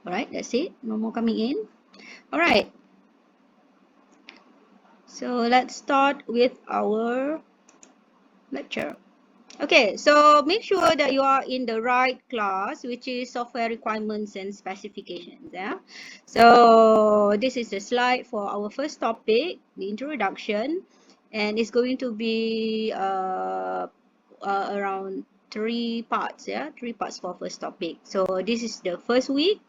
All right, that's it. No more coming in. All right. So let's start with our lecture. Okay, so make sure that you are in the right class, which is software requirements and specifications. Yeah. So this is the slide for our first topic, the introduction, and it's going to be around 3 parts. Yeah, 3 parts for first topic. So this is the first week.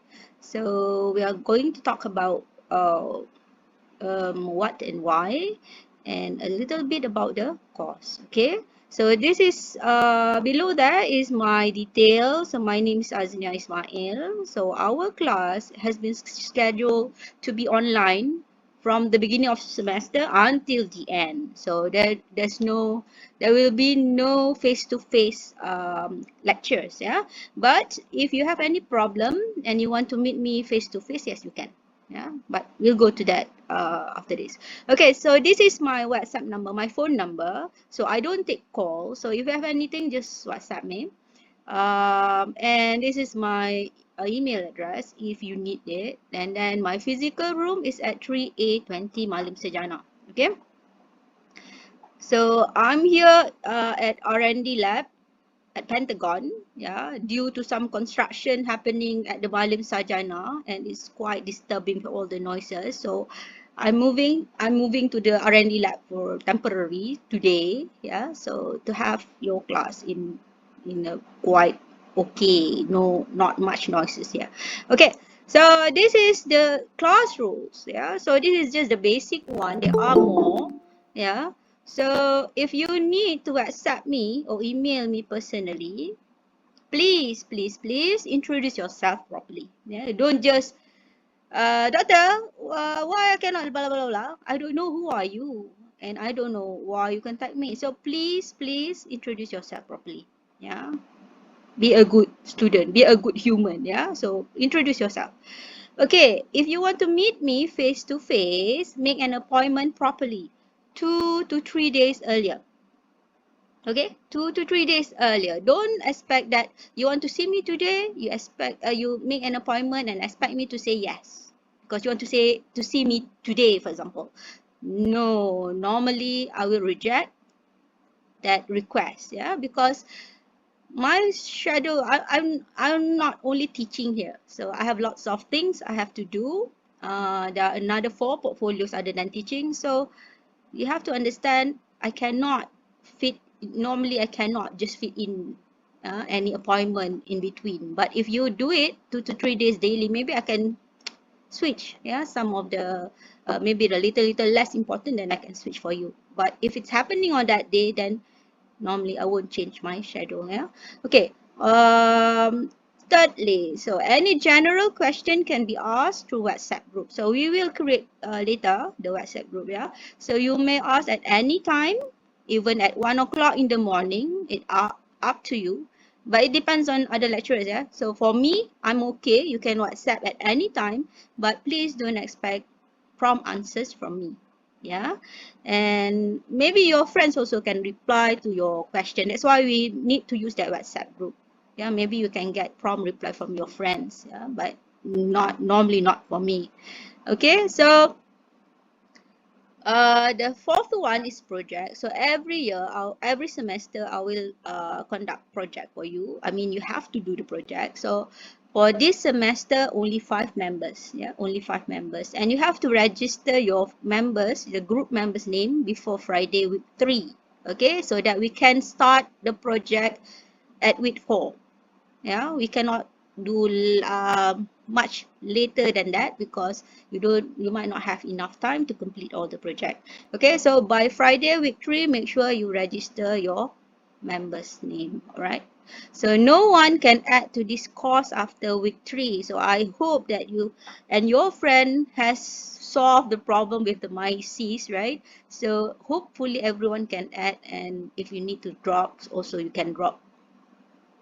So we are going to talk about what and why, and a little bit about the course. Okay, so this is below there is my details. So my name is Aznia Ismail. So our class has been scheduled to be online from the beginning of semester until the end. So there will be no face-to-face lectures. Yeah, but if you have any problem and you want to meet me face-to-face, yes, you can. Yeah, but we'll go to that after this. Okay, so this is my WhatsApp number, my phone number. So I don't take calls. So if you have anything, just WhatsApp me. And this is my email address if you need it. And then my physical room is at 3A20 Malim Sejana. Okay, so I'm here at R&D lab at Pentagon, yeah, due to some construction happening at the Malim Sarjana, and it's quite disturbing for all the noises. So I'm moving to the R&D lab for temporary today, yeah. So to have your class in a quite okay, no, not much noises here. Okay, so this is the class rules, yeah. So this is just the basic one. There are more, yeah. So if you need to WhatsApp me or email me personally, please introduce yourself properly. Yeah, don't just, doctor, why I cannot blah blah blah. I don't know who are you, and I don't know why you contact me. So please introduce yourself properly. Yeah, be a good student, be a good human. Yeah, so introduce yourself. Okay, if you want to meet me face to face, make an appointment properly, 2 to 3 days earlier. Okay, 2 to 3 days earlier. Don't expect that you want to see me today. You make an appointment and expect me to say yes because you want to see me today, for example. No, normally I will reject that request. Yeah, because my schedule, I'm not only teaching here, so I have lots of things I have to do. There are another 4 portfolios other than teaching, so you have to understand I cannot fit, normally I cannot just fit in any appointment in between. But if you do it 2 to 3 days daily, maybe I can switch, yeah, some of the maybe the little less important, then I can switch for you. But if it's happening on that day, then normally I won't change my schedule. Yeah, okay. Thirdly, so any general question can be asked through WhatsApp group. So we will create later the WhatsApp group. Yeah, so you may ask at any time, even at 1 o'clock in the morning. It up to you, but it depends on other lecturers. Yeah, so for me, I'm okay. You can WhatsApp at any time, but please don't expect prompt answers from me. Yeah, and maybe your friends also can reply to your question. That's why we need to use that WhatsApp group. Yeah, maybe you can get prompt reply from your friends, yeah, but not normally, not for me. Okay, so the fourth one is project. So every year, every semester, I will conduct project for you. I mean, you have to do the project. So for this semester, only 5 members. Yeah, only 5 members, and you have to register your members, the group members' name before Friday week 3. Okay, so that we can start the project at week 4. Yeah, we cannot do much later than that because you might not have enough time to complete all the project. Okay, so by Friday week 3, make sure you register your members name. All right, so no one can add to this course after week 3. So I hope that you and your friend has solved the problem with the MyCs, right? So hopefully everyone can add, and if you need to drop also, you can drop.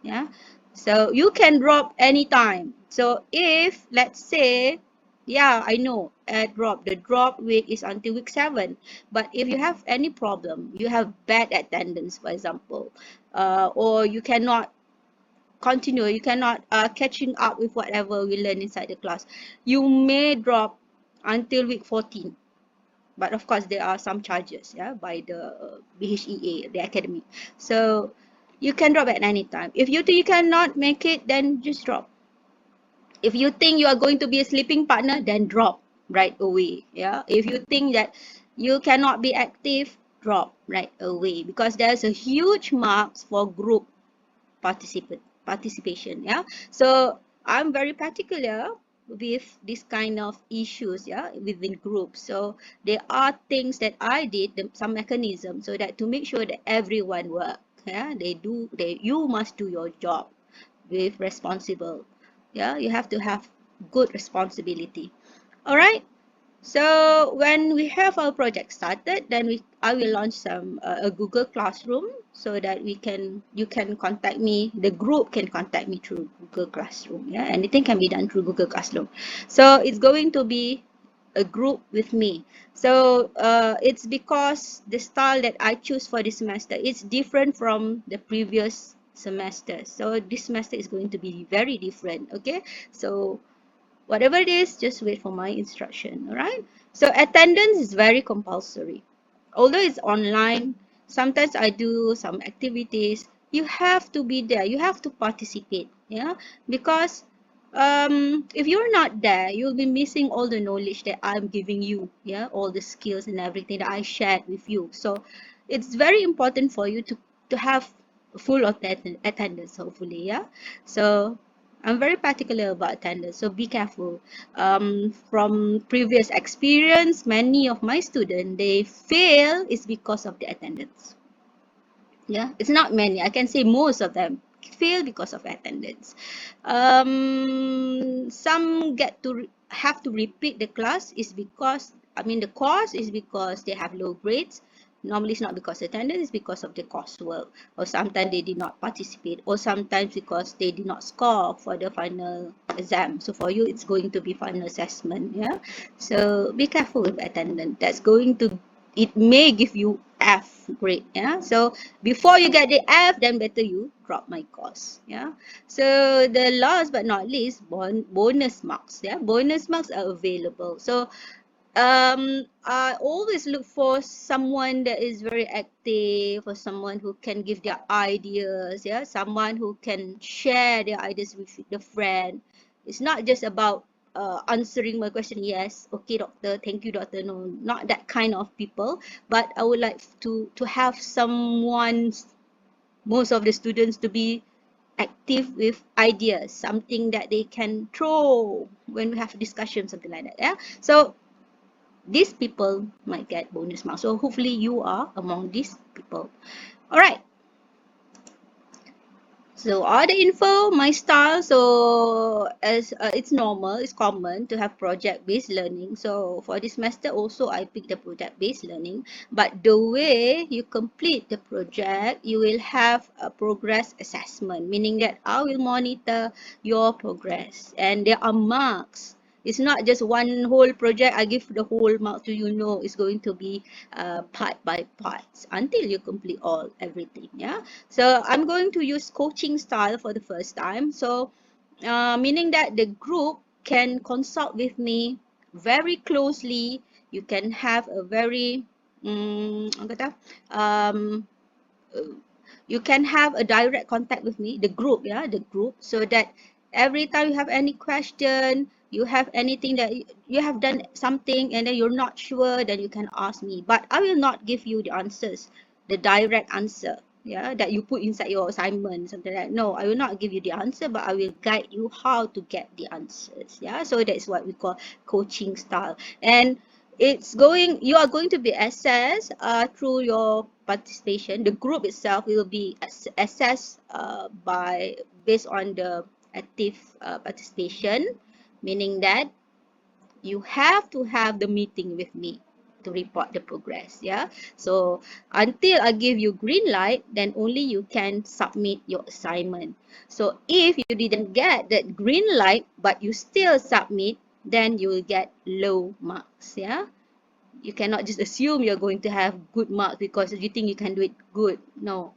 Yeah, so you can drop anytime. So if let's say, yeah, I know the drop week is until week 7, but if you have any problem, you have bad attendance, for example, or you cannot continue, you cannot catching up with whatever we learn inside the class, you may drop until week 14. But of course, there are some charges, yeah, by the BHEA, the academy. So you can drop at any time. If you think you cannot make it, then just drop. If you think you are going to be a sleeping partner, then drop right away. Yeah. If you think that you cannot be active, drop right away, because there's a huge marks for group participation. Yeah. So I'm very particular with this kind of issues, yeah, within groups. So there are things that I did, some mechanisms, so that to make sure that everyone work. Yeah, you must do your job with responsible. Yeah, you have to have good responsibility. All right. So when we have our project started, then I will launch a Google Classroom, so that you can contact me. The group can contact me through Google Classroom. Yeah, anything can be done through Google Classroom. So it's going to be a group with me. So it's because the style that I choose for this semester is different from the previous semester. So this semester is going to be very different. Okay, so whatever it is, just wait for my instruction. All right. So attendance is very compulsory. Although it's online, sometimes I do some activities. You have to be there. You have to participate. Yeah, because if you're not there, you'll be missing all the knowledge that I'm giving you. Yeah, all the skills and everything that I shared with you. So it's very important for you to have full attendance. Hopefully, yeah. So I'm very particular about attendance, so be careful. From previous experience, many of my students, they fail is because of the attendance. Yeah, it's not many. I can say most of them fail because of attendance. Some get to have to repeat the class is because, I mean, the course is because they have low grades. Normally, it's not because attendance, it's because of the coursework, or sometimes they did not participate, or sometimes because they did not score for the final exam. So for you, it's going to be final assessment. Yeah, so be careful with attendance. That's going to, it may give you F grade. Yeah, so before you get the F, then better you drop my course. Yeah, so the last but not least, bonus marks. Yeah, bonus marks are available. So I always look for someone that is very active, or someone who can give their ideas. Yeah, someone who can share their ideas with the friend. It's not just about answering my question. Yes, okay, doctor, thank you, doctor. No, not that kind of people. But I would like to have someone, most of the students, to be active with ideas, something that they can throw when we have discussion, something like that. Yeah, so these people might get bonus marks. So hopefully you are among these people. All right. So all the info, my style. So as it's normal, it's common to have project-based learning. So for this semester also, I picked the project-based learning. But the way you complete the project, you will have a progress assessment, meaning that I will monitor your progress, and there are marks. It's not just one whole project, I give the whole mark to you. No, it's going to be part by parts until you complete everything. Yeah. So I'm going to use coaching style for the first time. So meaning that the group can consult with me very closely. You can have a very apa kata, you can have a direct contact with me, the group, yeah, the group, so that every time you have any question, you have anything that you have done something and then you're not sure, then you can ask me. But I will not give you the answers, the direct answer, yeah, that you put inside your assignment, something like that. No, I will not give you the answer, but I will guide you how to get the answers. Yeah, so that's what we call coaching style. And you are going to be assessed through your participation. The group itself will be assessed based on the active participation, meaning that you have to have the meeting with me to report the progress. Yeah, so until I give you green light, then only you can submit your assignment. So if you didn't get that green light but you still submit, then you will get low marks. Yeah, you cannot just assume you're going to have good marks because you think you can do it good. No,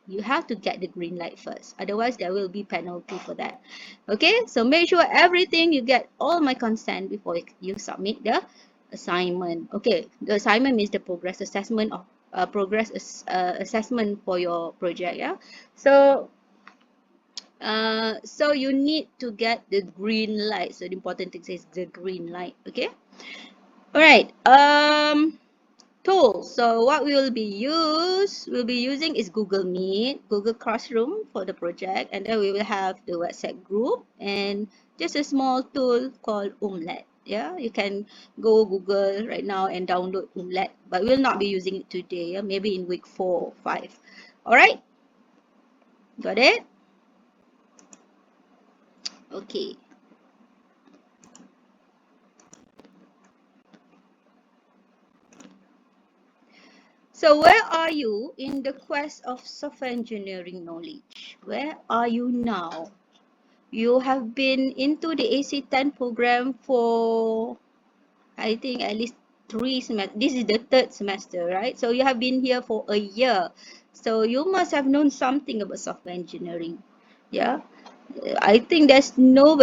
You have to get the green light first. Otherwise, there will be penalty for that. Okay, so make sure everything you get all my consent before you submit the assignment. Okay, the assignment means the progress assessment of assessment for your project. Yeah, so so you need to get the green light. So the important thing is the green light. Okay, all right. Tools. So what we'll be using is Google Meet, Google Classroom for the project, and then we will have the WhatsApp group and just a small tool called Omelette. Yeah, you can go Google right now and download Omelette, but we'll not be using it today. Yeah? Maybe in week 4 or 5. All right, got it? Okay. So where are you in the quest of software engineering knowledge? Where are you now? You have been into the AC10 program for, I think, at least 3 semesters. This is the 3rd semester, right? So you have been here for a year. So you must have known something about software engineering. Yeah. I think there's no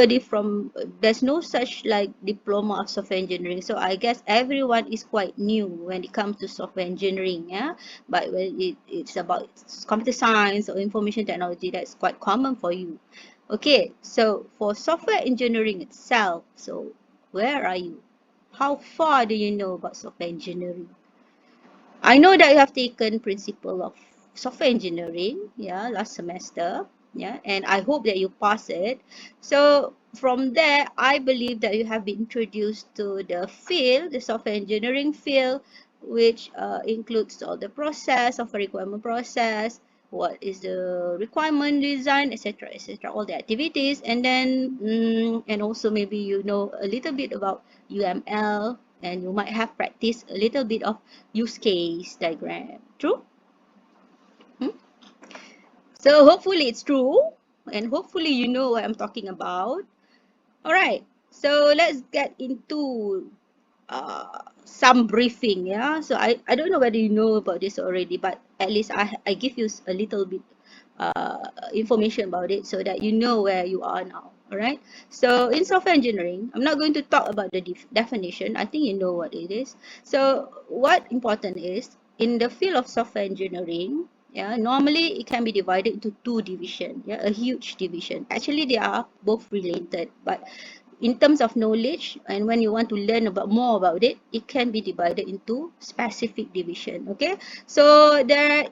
such like diploma of software engineering. So I guess everyone is quite new when it comes to software engineering. Yeah. But when it's about computer science or information technology, that's quite common for you. Okay. So for software engineering itself, so where are you? How far do you know about software engineering? I know that you have taken principle of software engineering, yeah, last semester, yeah, and I hope that you pass it. So from there, I believe that you have been introduced to the field, the software engineering field, which includes all the process of a requirement process, what is the requirement design, etc., all the activities, and then and also maybe you know a little bit about UML, and you might have practiced a little bit of use case diagram. True? Hmm? So hopefully it's true, and hopefully you know what I'm talking about. All right. So let's get into some briefing. Yeah. So I don't know whether you know about this already, but at least I give you a little bit information about it so that you know where you are now. All right. So in software engineering, I'm not going to talk about the definition. I think you know what it is. So what important is in the field of software engineering, yeah, normally it can be divided into two division, yeah, a huge division. Actually, they are both related, but in terms of knowledge and when you want to learn about more about it, it can be divided into specific division. Okay, so there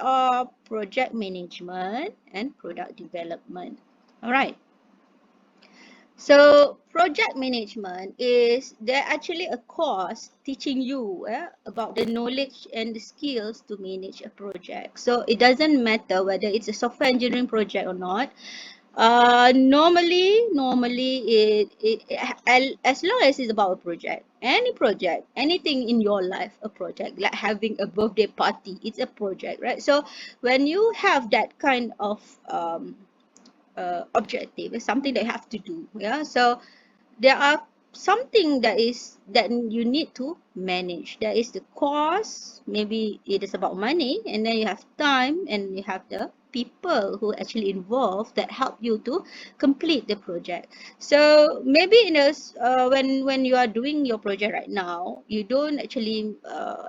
are project management and product development. All right. So project management is there actually a course teaching you about the knowledge and the skills to manage a project. So it doesn't matter whether it's a software engineering project or not. Normally as long as it's about a project, anything in your life, a project, like having a birthday party, it's a project, right? So when you have that kind of objective, it's something that you have to do, yeah. So there are something that you need to manage. There is the cost, maybe it is about money, and then you have time and you have the people who actually involved that help you to complete the project. So maybe when you are doing your project right now, you don't actually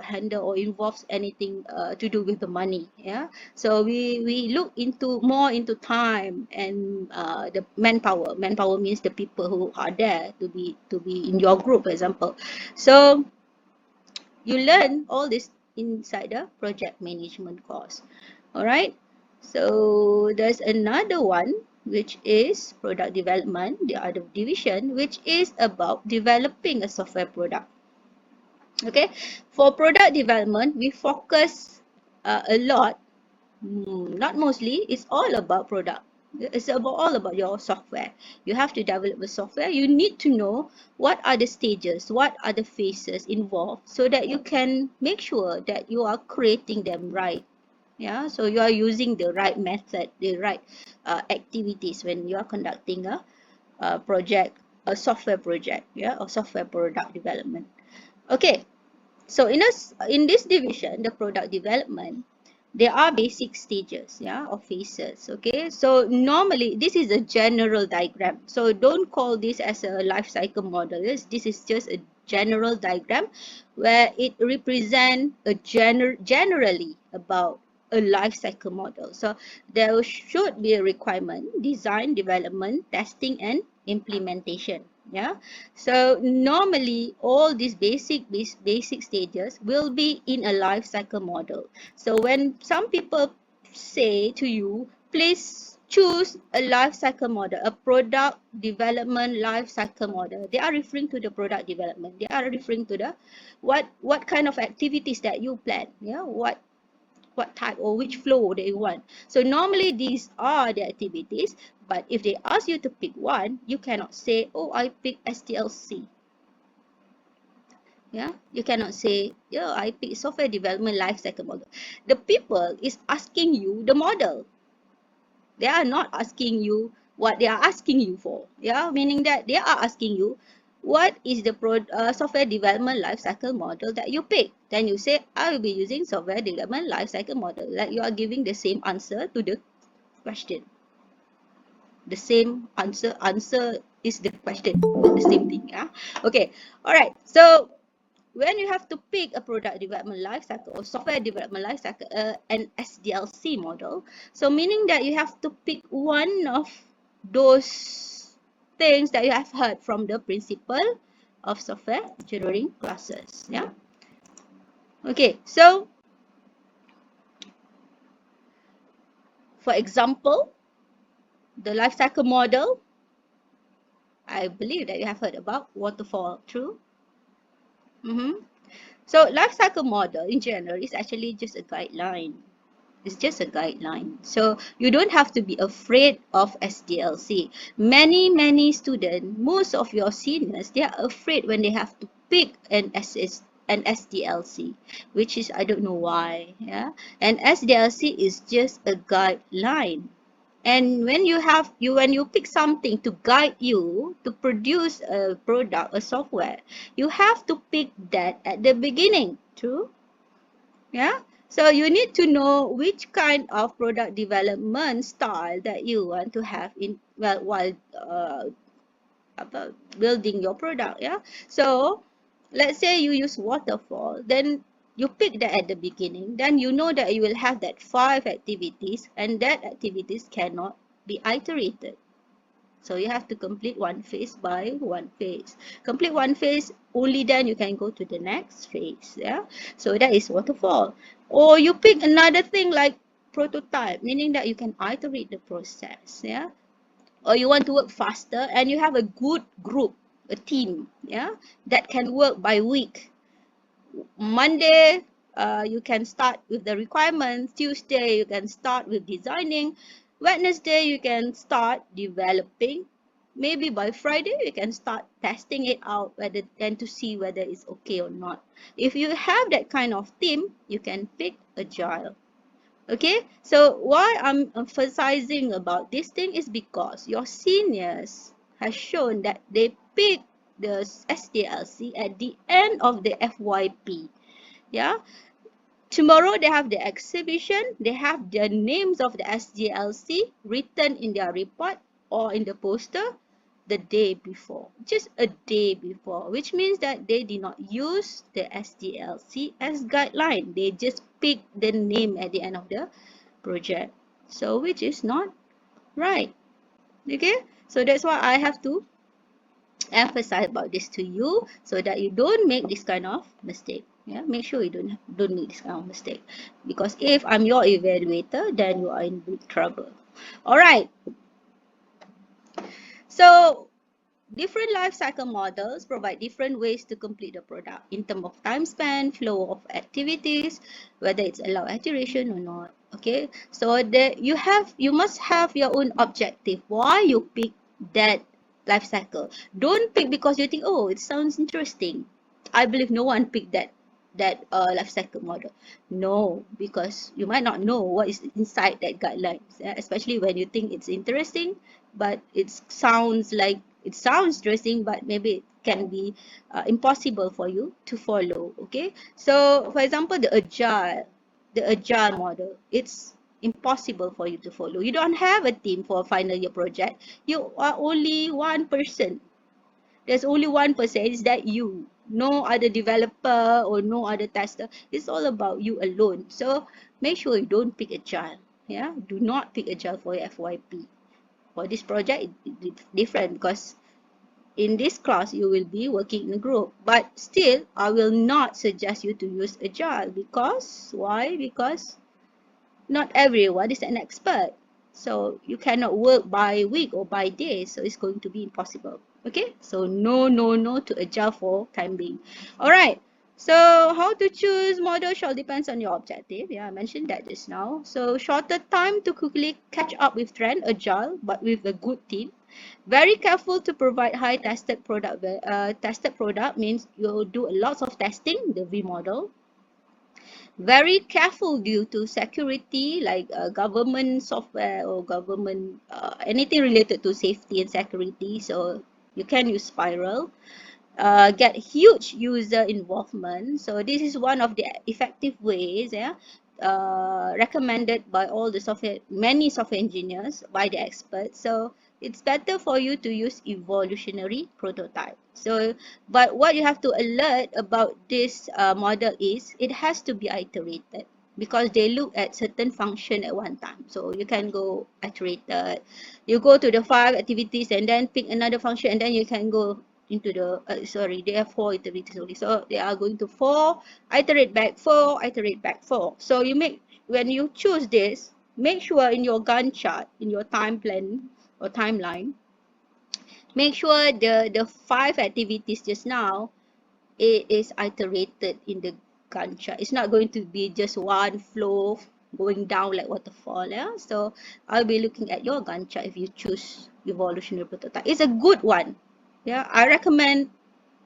handle or involve anything to do with the money, yeah. So we look into more into time and the manpower means the people who are there to be in your group, for example. So you learn all this inside the project management course. All right. So there's another one which is product development, the other division, which is about developing a software product. Okay, for product development we focus a lot, not mostly, it's all about product. It's all about your software. You have to develop the software. You need to know what are the stages, what are the phases involved, so that you can make sure that you are creating them right. Yeah, so you are using the right method, the right activities when you are conducting a project, a software project, yeah, or software product development. Okay, so in this division, the product development, there are basic stages, yeah, or phases. Okay, so normally this is a general diagram, so don't call this as a life cycle model. This is just a general diagram where it represents a generally about a life cycle model. So there should be a requirement, design, development, testing, and implementation. Yeah, so normally all these basic stages will be in a life cycle model. So when some people say to you, please choose a life cycle model, a product development life cycle model, they are referring to the product development. They are referring to the what kind of activities that you plan. Yeah, what type or which flow they want. So normally these are the activities, but if they ask you to pick one, you cannot say, oh, I pick STLC. Yeah, you cannot say, yeah, I pick software development life cycle model. The people is asking you the model. They are not asking you what they are asking you for. Yeah, meaning that they are asking you what is the software development life cycle model that you pick. Then you say, I will be using software development life cycle model. Like you are giving the same answer to the question. The same answer is the question, the same thing. Yeah, okay, all right. So when you have to pick a product development lifecycle or software development lifecycle, an SDLC model, so meaning that you have to pick one of those things that you have heard from the principle of software engineering classes. Yeah. Okay. So, for example, the lifecycle model, I believe that you have heard about waterfall. True. So, lifecycle model in general is actually just a guideline. It's just a guideline. So you don't have to be afraid of SDLC. Many students, most of your seniors, they are afraid when they have to pick an SDLC, which is, I don't know why. Yeah, and SDLC is just a guideline. And when you pick something to guide you to produce a product, a software, you have to pick that at the beginning. True? Yeah, so you need to know which kind of product development style that you want to have in while building your product. Yeah, so let's say you use waterfall, then you pick that at the beginning, then you know that you will have that 5 activities, and that activities cannot be iterated. So you have to complete one phase by one phase. Complete one phase, only then you can go to the next phase. Yeah. So that is waterfall. Or you pick another thing like prototype, meaning that you can iterate the process. Yeah. Or you want to work faster and you have a good group, a team, yeah, that can work by week. Monday, you can start with the requirements. Tuesday, you can start with designing. Wednesday, you can start developing. Maybe by Friday, you can start testing it out whether and to see whether it's okay or not. If you have that kind of team, you can pick agile. Okay, so why I'm emphasizing about this thing is because your seniors has shown that they pick the SDLC at the end of the FYP. Yeah, tomorrow they have the exhibition, they have the names of the SDLC written in their report or in the poster the day before, just a day before, which means that they did not use the SDLC as guideline. They just pick the name at the end of the project. So which is not right. Okay, so that's why I have to emphasize about this to you so that you don't make this kind of mistake. Yeah, make sure you don't make this kind of mistake, because if I'm your evaluator, then you are in big trouble. All right, so different life cycle models provide different ways to complete the product in terms of time span, flow of activities, whether it's allowed iteration or not. Okay, so you must have your own objective. Why you pick that life cycle? Don't pick because you think, oh, it sounds interesting. I believe no one picked that life cycle model. No, because you might not know what is inside that guidelines, especially when you think it's interesting, but it sounds interesting, but maybe it can be impossible for you to follow. Okay, so for example, the agile. the agile model. It's impossible for you to follow. You don't have a team for a final year project. You are only one person. There's only one person. Is that you? No other developer or no other tester. It's all about you alone. So make sure you don't pick agile. Yeah, do not pick agile for your FYP. For this project, it's different because in this class you will be working in a group, but still I will not suggest you to use agile. Because why? Because not everyone is an expert, so you cannot work by week or by day, so it's going to be impossible. Okay, so no, no, no to agile for time being. All right, so how to choose model shall depends on your objective. Yeah, I mentioned that just now. So shorter time to quickly catch up with trend, agile, but with a good team. Very careful to provide high tested product. Tested product means you'll do lots of testing, the V model. Very careful due to security, like government software or government, anything related to safety and security. So you can use Spiral. Get huge user involvement. So this is one of the effective ways, yeah, recommended by all the many software engineers, by the experts. So it's better for you to use evolutionary prototype. So, but what you have to alert about this model is it has to be iterated, because they look at certain function at one time. So you can go iterated. You go to the 5 activities and then pick another function, and then you can go into the sorry, they have 4 iterations only, so they are going to 4 iterate back, 4 iterate back, 4. So you make, when you choose this, make sure in your Gantt chart, in your time plan or timeline, make sure the 5 activities just now, it is iterated in the Gantt chart. It's not going to be just one flow going down like waterfall. Yeah, so I'll be looking at your Gantt chart if you choose evolutionary prototype. It's a good one. Yeah, I recommend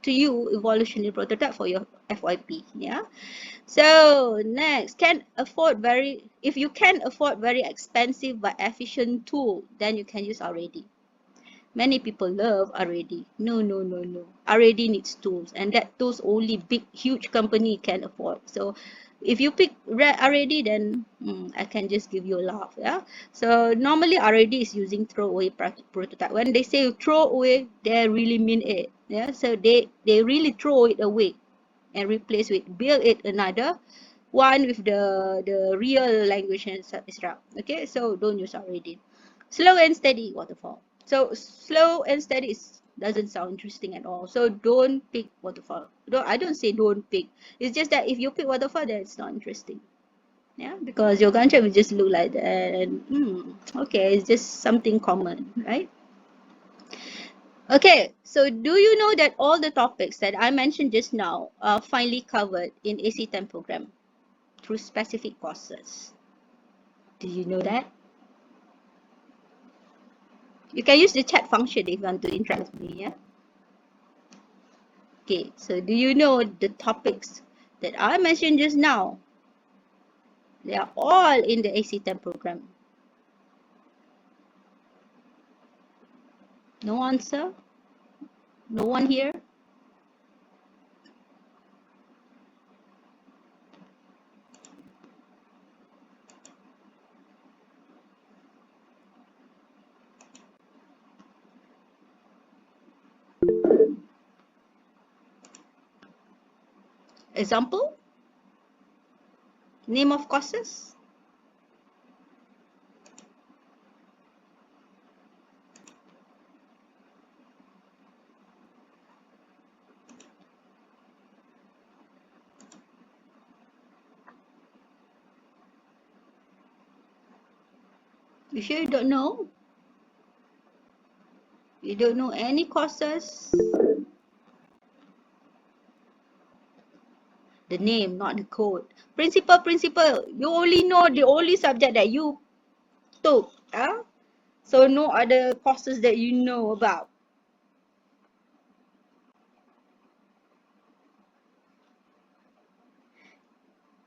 to you evolutionary prototype for your FYP. Yeah, so next, if you can afford very expensive but efficient tool, then you can use already. Many people love already. No, no, no, no. Already needs tools, and that tools only big, huge company can afford. So if you pick already, then I can just give you a laugh. Yeah. So normally already is using throwaway prototype. When they say throw away, they really mean it. Yeah. So they really throw it away and replace with build it another one with the real language and etc. Okay. So don't use already. Slow and steady waterfall. So slow and steady doesn't sound interesting at all. So don't pick waterfall. I don't say don't pick. It's just that if you pick waterfall, then it's not interesting. Yeah, because your contract will just look like that. And okay, it's just something common, right? Okay, so do you know that all the topics that I mentioned just now are finally covered in AC10 program through specific courses? Do you know that? You can use the chat function if you want to interact with me, yeah? Okay, so do you know the topics that I mentioned just now? They are all in the AC10 program. No answer? No one here? Example? Name of courses? You sure you don't know? You don't know any courses? The name, not the code. Principal. You only know the only subject that you took. Huh? So no other courses that you know about.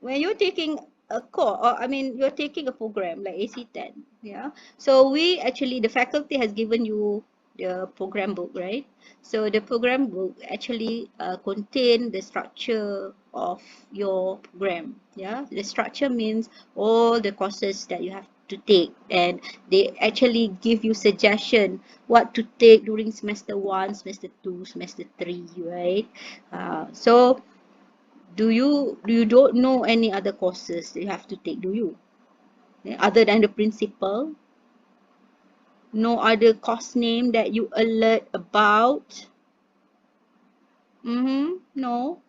When you're taking a course, or I mean, you're taking a program like AC10, yeah. So the faculty has given you the program book, right? So the program book actually contain the structure of your program. Yeah, the structure means all the courses that you have to take, and they actually give you suggestion what to take during semester 1, semester 2, semester 3, right? So do you don't know any other courses that you have to take, do you? Yeah, other than the principal, no other course name that you alert about? No.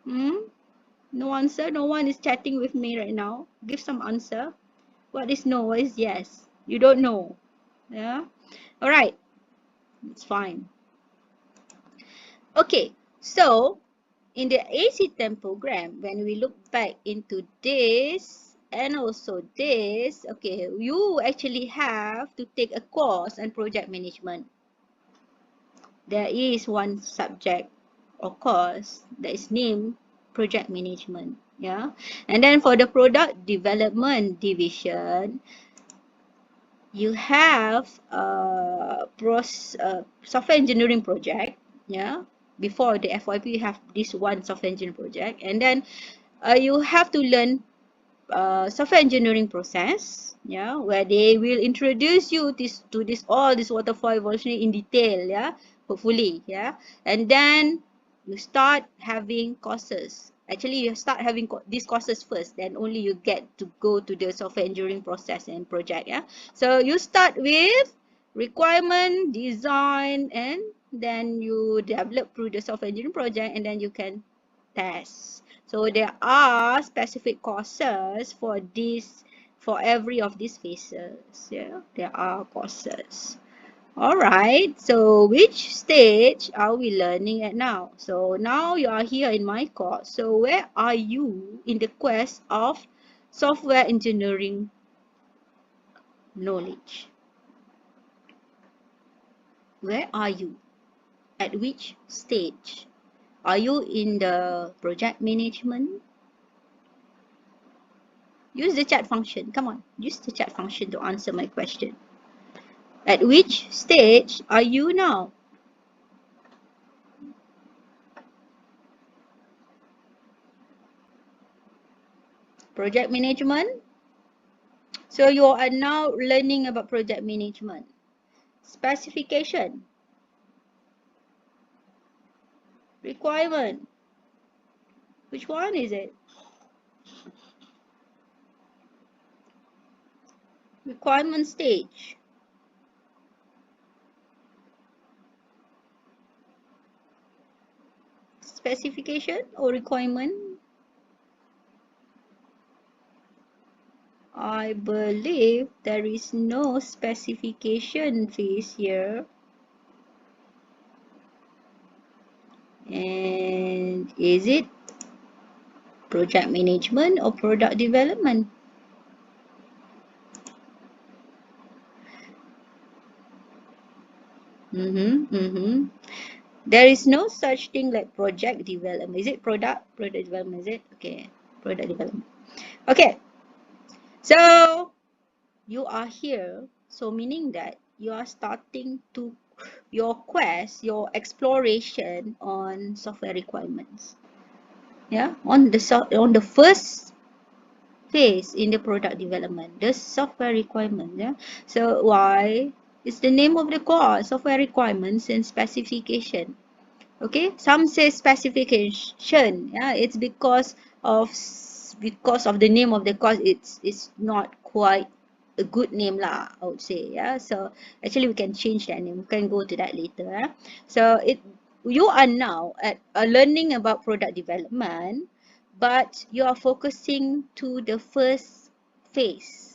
Hmm. No answer. No one is chatting with me right now. Give some answer. What is no? What is yes? You don't know. Yeah. All right. It's fine. Okay. So in the AC10 program, when we look back into this and also this, okay, you actually have to take a course on project management. There is one subject or course that is named project management. Yeah. And then for the product development division, you have software engineering project. Yeah. Before the FYP, you have this one software engineering project, and then you have to learn software engineering process, yeah, where they will introduce you to this all this waterfall evolution in detail, yeah, hopefully, yeah. And then you start having courses. Actually, you start having these courses first, then only you get to go to the software engineering process and project, yeah. So you start with requirement design, and then you develop through the software engineering project, and then you can test. So there are specific courses for this, for every of these phases. Yeah, there are courses. All right. So which stage are we learning at now? So now you are here in my course. So where are you in the quest of software engineering knowledge? Where are you? At which stage? Are you in the project management? Use the chat function. Come on, use the chat function to answer my question. At which stage are you now? Project management. So you are now learning about project management. Specification. Requirement. Which one is it? Requirement stage. Specification or requirement? I believe there is no specification phase here. And is it project management or product development? There is no such thing like project development. Is it product development? Is it? Okay, product development. Okay, so you are here. So meaning that you are starting to your quest, your exploration on software requirements. Yeah, on the first phase in the product development, the software requirement. Yeah, so why? It's the name of the course, software requirements and specification. Okay, some say specification. Yeah, it's because of the name of the course. It's not quite a good name lah, I would say. Yeah, so actually we can change that name. We can go to that later. So you are now at learning about product development, but you are focusing to the first phase.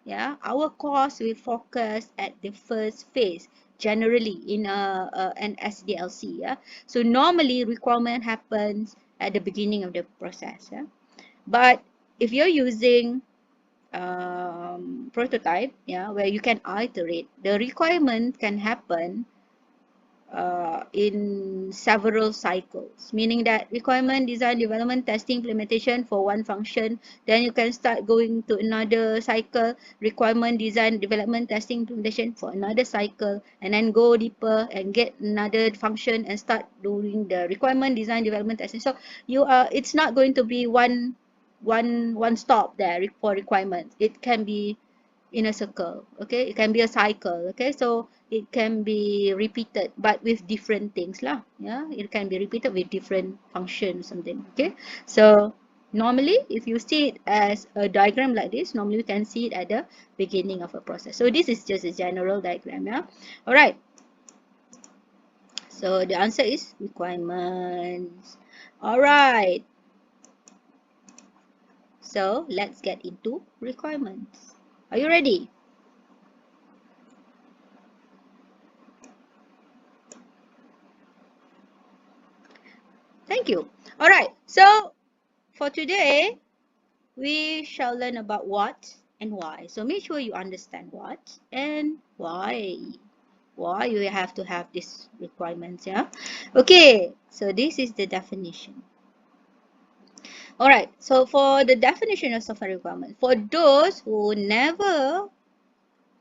Yeah, our course will focus at the first phase generally in an SDLC. Yeah, so normally requirement happens at the beginning of the process. Yeah, but if you're using prototype, yeah, where you can iterate, the requirement can happen in several cycles, meaning that requirement, design, development, testing, implementation for one function. Then you can start going to another cycle, requirement, design, development, testing, implementation for another cycle, and then go deeper and get another function and start doing the requirement, design, development, testing. So it's not going to be one stop there for requirements. It can be in a circle, okay, it can be a cycle, okay, so it can be repeated but with different things lah, yeah, it can be repeated with different functions, something, okay. So normally if you see it as a diagram like this, normally you can see it at the beginning of a process. So this is just a general diagram, yeah. All right, so the answer is requirements. All right, so let's get into requirements. Are you ready? Thank you. All right, so for today, we shall learn about what and why. So make sure you understand what and why. Why you have to have these requirements, yeah? Okay, so this is the definition. All right, so for the definition of software requirement, for those who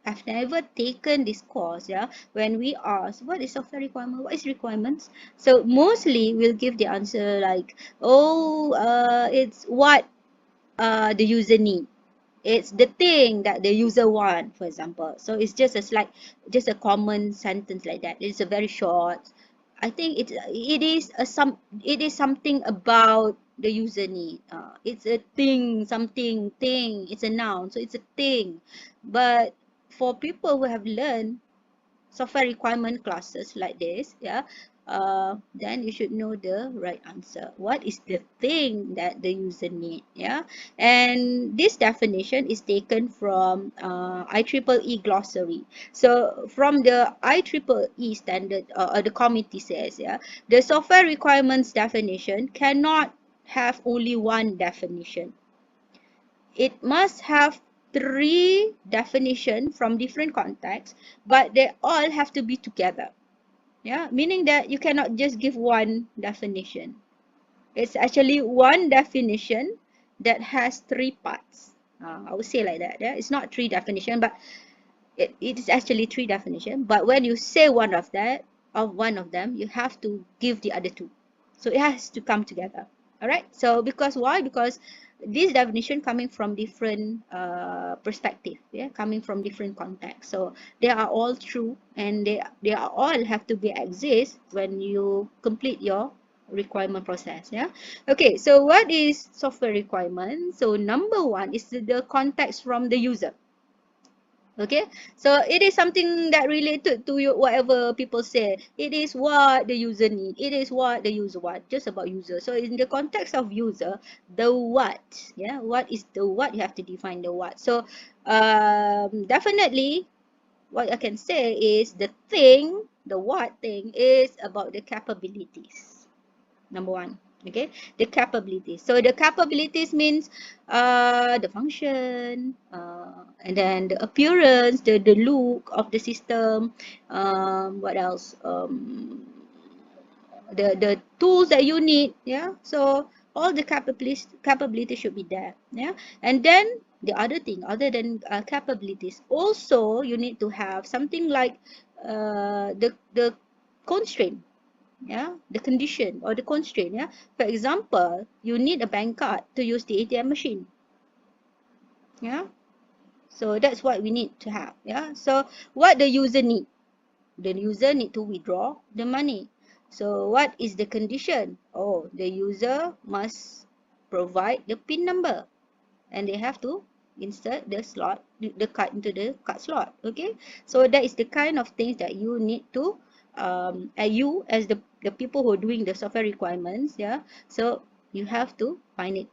have never taken this course, yeah, when we ask what is software requirement, what is requirements, so mostly we'll give the answer like, oh, it's what the user need, it's the thing that the user want, for example. So it's just a slight, just a common sentence like that. It's a very short. I think it is something about the user need. It's a thing, something, thing. It's a noun, so it's a thing. But for people who have learned software requirement classes like this, yeah, then you should know the right answer. What is the thing that the user need? Yeah, and this definition is taken from IEEE glossary. So from the IEEE standard, the committee says, yeah, the software requirements definition cannot have only one definition. It must have three definitions from different contexts, but they all have to be together. Yeah, meaning that you cannot just give one definition. It's actually one definition that has three parts. I would say like that. Yeah, it's not three definition, but it is actually three definition. But when you say one of them, you have to give the other two. So it has to come together. All right. So because why? Because this definition coming from different perspective, yeah, coming from different contexts. So they are all true, and they are all have to be exist when you complete your requirement process, yeah. Okay, so what is software requirement? So number one is the context from the user. Okay, so it is something that related to you, whatever people say. It is what the user need, it is what the user want, just about user. So in the context of user, the what, yeah, what is the what, you have to define the what. So definitely what I can say is the thing, the what thing is about the capabilities. Number one, okay, the capabilities. So the capabilities means the function, and then the appearance, the look of the system. What else? The tools that you need, yeah. So all the capabilities should be there, yeah. And then the other thing, other than capabilities, also you need to have something like the constraint, yeah, the condition or the constraint, yeah. For example, you need a bank card to use the ATM machine, yeah. So that's what we need to have, yeah. So what the user need, the user need to withdraw the money. So what is the condition? Oh, the user must provide the PIN number, and they have to insert the slot, the card into the card slot, okay. So that is the kind of things that you need to you as the people who are doing the software requirements, yeah. So you have to find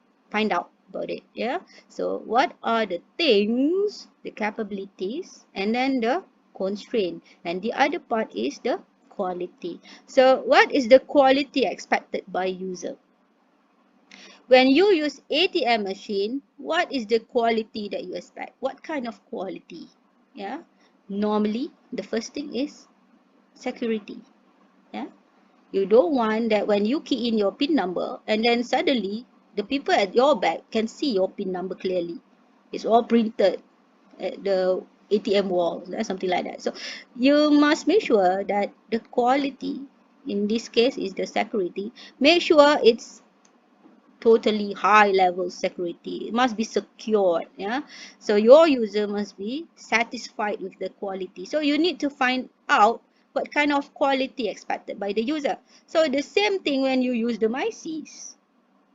out about it, yeah. So what are the things, the capabilities, and then the constraint, and the other part is the quality. So what is the quality expected by user? When you use ATM machine, what is the quality that you expect? What kind of quality? Yeah. Normally, the first thing is security. You don't want that when you key in your PIN number and then suddenly the people at your back can see your PIN number clearly. It's all printed at the ATM wall, something like that. So you must make sure that the quality, in this case is the security, make sure it's totally high level security. It must be secured. Yeah, so your user must be satisfied with the quality. So you need to find out what kind of quality expected by the user. So the same thing when you use the MySys.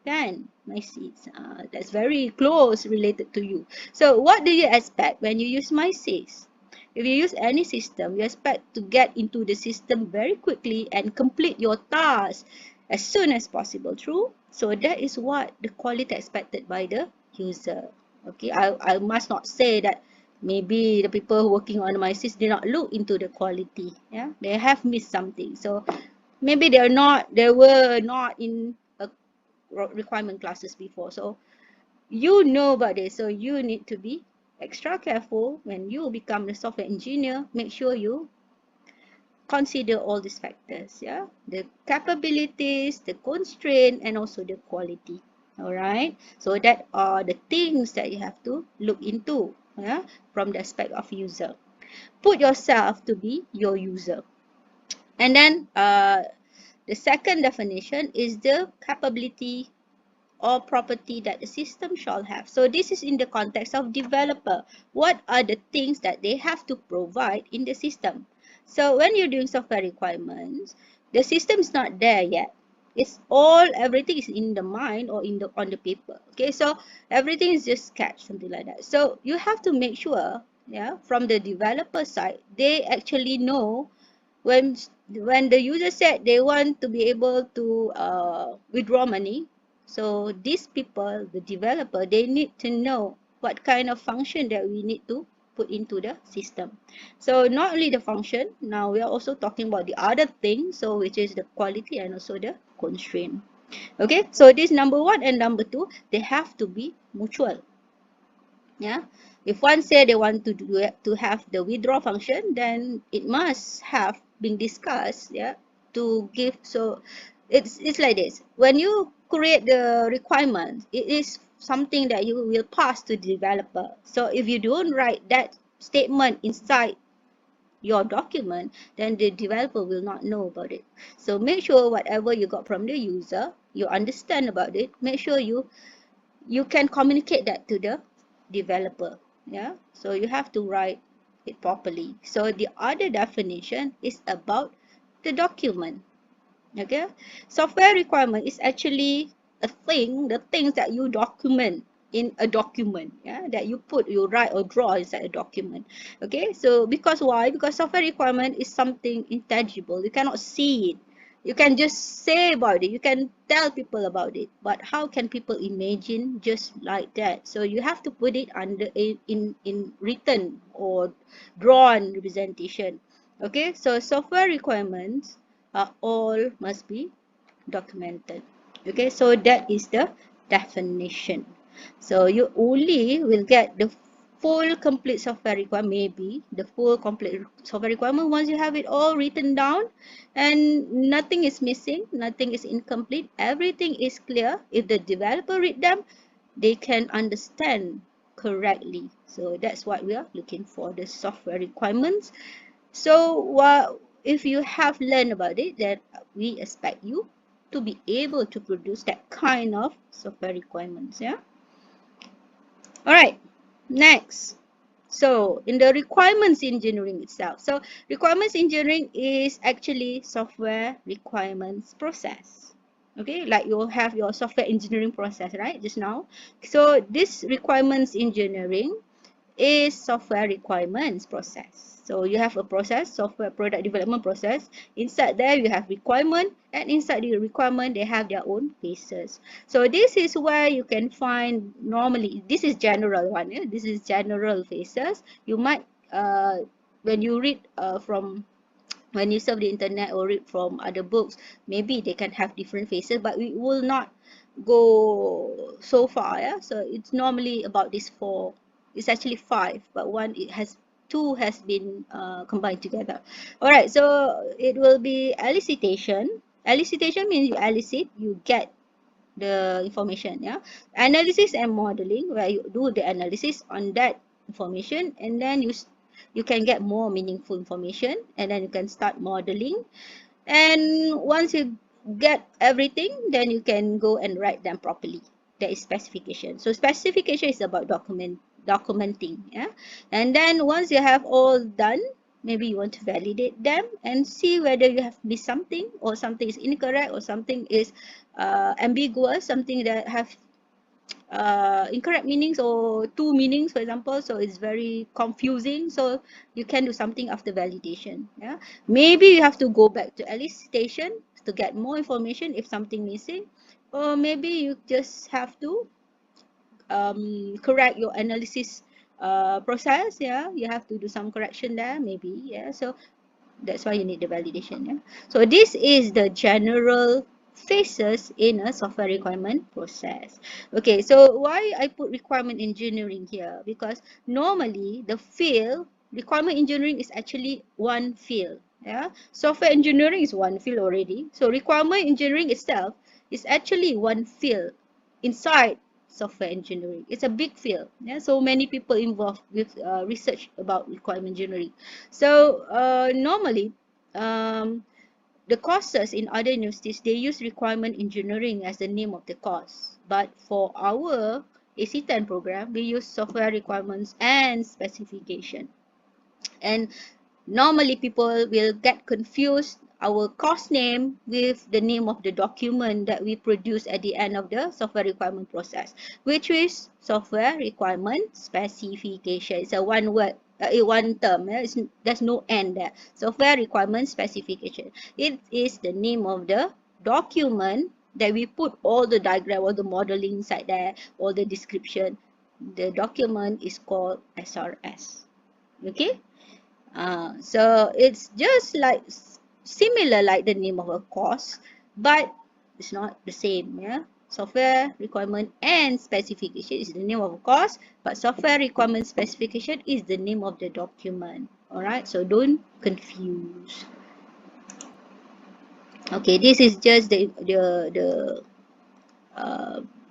Kan? MySys. That's very close related to you. So what do you expect when you use MySys? If you use any system, you expect to get into the system very quickly and complete your task as soon as possible. True? So that is what the quality expected by the user. Okay, I must not say that maybe the people working on MySys did not look into the quality. Yeah, they have missed something. So maybe they were not in a requirement classes before. So you know about this. So you need to be extra careful when you become a software engineer. Make sure you consider all these factors. Yeah, the capabilities, the constraint, and also the quality. All right. So that are the things that you have to look into. Yeah, from the aspect of user. Put yourself to be your user. And then the second definition is the capability or property that the system shall have. So this is in the context of developer. What are the things that they have to provide in the system? So when you're doing software requirements, the system is not there yet. It's all, everything is in the mind or in the on the paper. Okay, so everything is just sketch, something like that. So you have to make sure, yeah, from the developer side, they actually know when when the user said they want to be able to withdraw money. So these people, the developer, they need to know what kind of function that we need to put into the system. So not only the function, now we are also talking about the other thing, so which is the quality and also the constraint. Okay, so this number one and number two, they have to be mutual. Yeah, if one say they want to do it, to have the withdraw function, then it must have been discussed, yeah, to give. So it's like this: when you create the requirement, it is something that you will pass to the developer. So if you don't write that statement inside your document, then the developer will not know about it. So make sure whatever you got from the user, you understand about it. Make sure you can communicate that to the developer. Yeah, so you have to write it properly. So the other definition is about the document. Okay, software requirement is actually a thing, the things that you document in a document, yeah, that you put, you write or draw inside a document. Okay, so because why? Because software requirement is something intangible, you cannot see it. You can just say about it, you can tell people about it, but how can people imagine just like that? So you have to put it under in written or drawn representation. Okay, so software requirements all must be documented. Okay, so that is the definition. So you only will get the full complete software requirement, maybe the full complete software requirement once you have it all written down and nothing is missing, nothing is incomplete, everything is clear. If the developer read them, they can understand correctly. So that's what we are looking for, the software requirements. So if you have learned about it, then we expect you to be able to produce that kind of software requirements. Yeah. All right. Next. So in the requirements engineering itself. So requirements engineering is actually software requirements process. Okay, like you have your software engineering process, right? Just now. So this requirements engineering is software requirements process. So you have a process, software product development process. Inside there you have requirement, and inside the requirement they have their own phases. So this is where you can find, normally this is general one, yeah? This is general phases. You might when you read from when you surf the internet or read from other books, maybe they can have different phases, but we will not go so far. Yeah, so it's normally about this four. It's actually five, but one, it has two has been combined together. All right, so it will be elicitation, Elicitation means you elicit, you get the information. Yeah. Analysis and modeling, where you do the analysis on that information, and then you can get more meaningful information, and then you can start modeling. And once you get everything, then you can go and write them properly. That is specification. So specification is about documenting. Yeah. And then once you have all done, maybe you want to validate them and see whether you have missed something, or something is incorrect, or something is ambiguous, something that have incorrect meanings or two meanings, for example. So it's very confusing. So you can do something after validation. Yeah. Maybe you have to go back to elicitation to get more information if something missing, or maybe you just have to correct your analysis process. Yeah, you have to do some correction there, maybe. Yeah. So that's why you need the validation. Yeah. So this is the general phases in a software requirement process. Okay, so why I put requirement engineering here? Because normally the field requirement engineering is actually one field. Yeah, software engineering is one field already. So requirement engineering itself is actually one field inside software engineering. It's a big field. Yeah, so many people involved with research about requirement engineering. So normally, um, the courses in other universities, they use requirement engineering as the name of the course. But for our AC10 program, we use software requirements and specification. And normally people will get confused our course name with the name of the document that we produce at the end of the software requirement process, which is software requirement specification. It's a one word, one term. There's no end there. Software requirement specification. It is the name of the document that we put all the diagram, all the modeling inside there, all the description. The document is called SRS. Okay. So it's just like similar like the name of a course, but it's not the same. Yeah, software requirement and specification is the name of a course, but software requirement specification is the name of the document. All right, so don't confuse. Okay, this is just uh,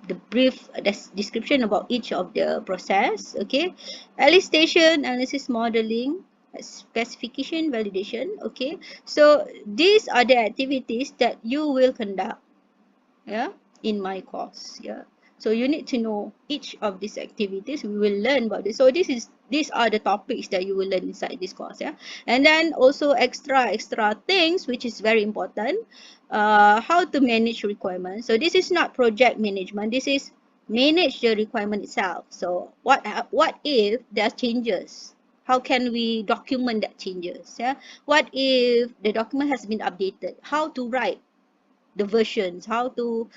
the brief description about each of the process. Okay, elicitation, analysis, modeling, specification, validation. Okay, so these are the activities that you will conduct, yeah, in my course. Yeah, so you need to know each of these activities. We will learn about this. So these are the topics that you will learn inside this course. Yeah, and then also extra things which is very important. How to manage requirements. So this is not project management, this is manage the requirement itself. So what if there are changes, how can we document that changes? Yeah, what if the document has been updated, how to write the versions, how to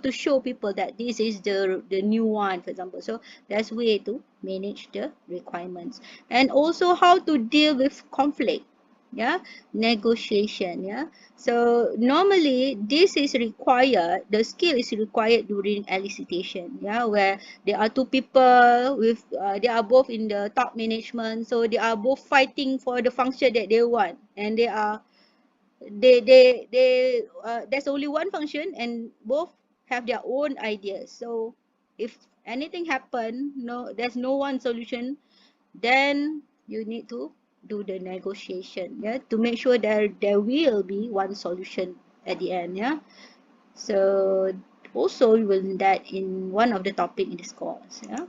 show people that this is the new one, for example. So that's way to manage the requirements. And also how to deal with conflict. Yeah, negotiation. Yeah, so normally this is required, the skill is required during elicitation. Yeah, where there are two people with they are both in the top management, so they are both fighting for the function that they want, and there's only one function and both have their own ideas. So if anything happen, there's no one solution, then you need to do the negotiation, yeah, to make sure there will be one solution at the end. Yeah, so also you will learn that in one of the topic in this course. Yeah,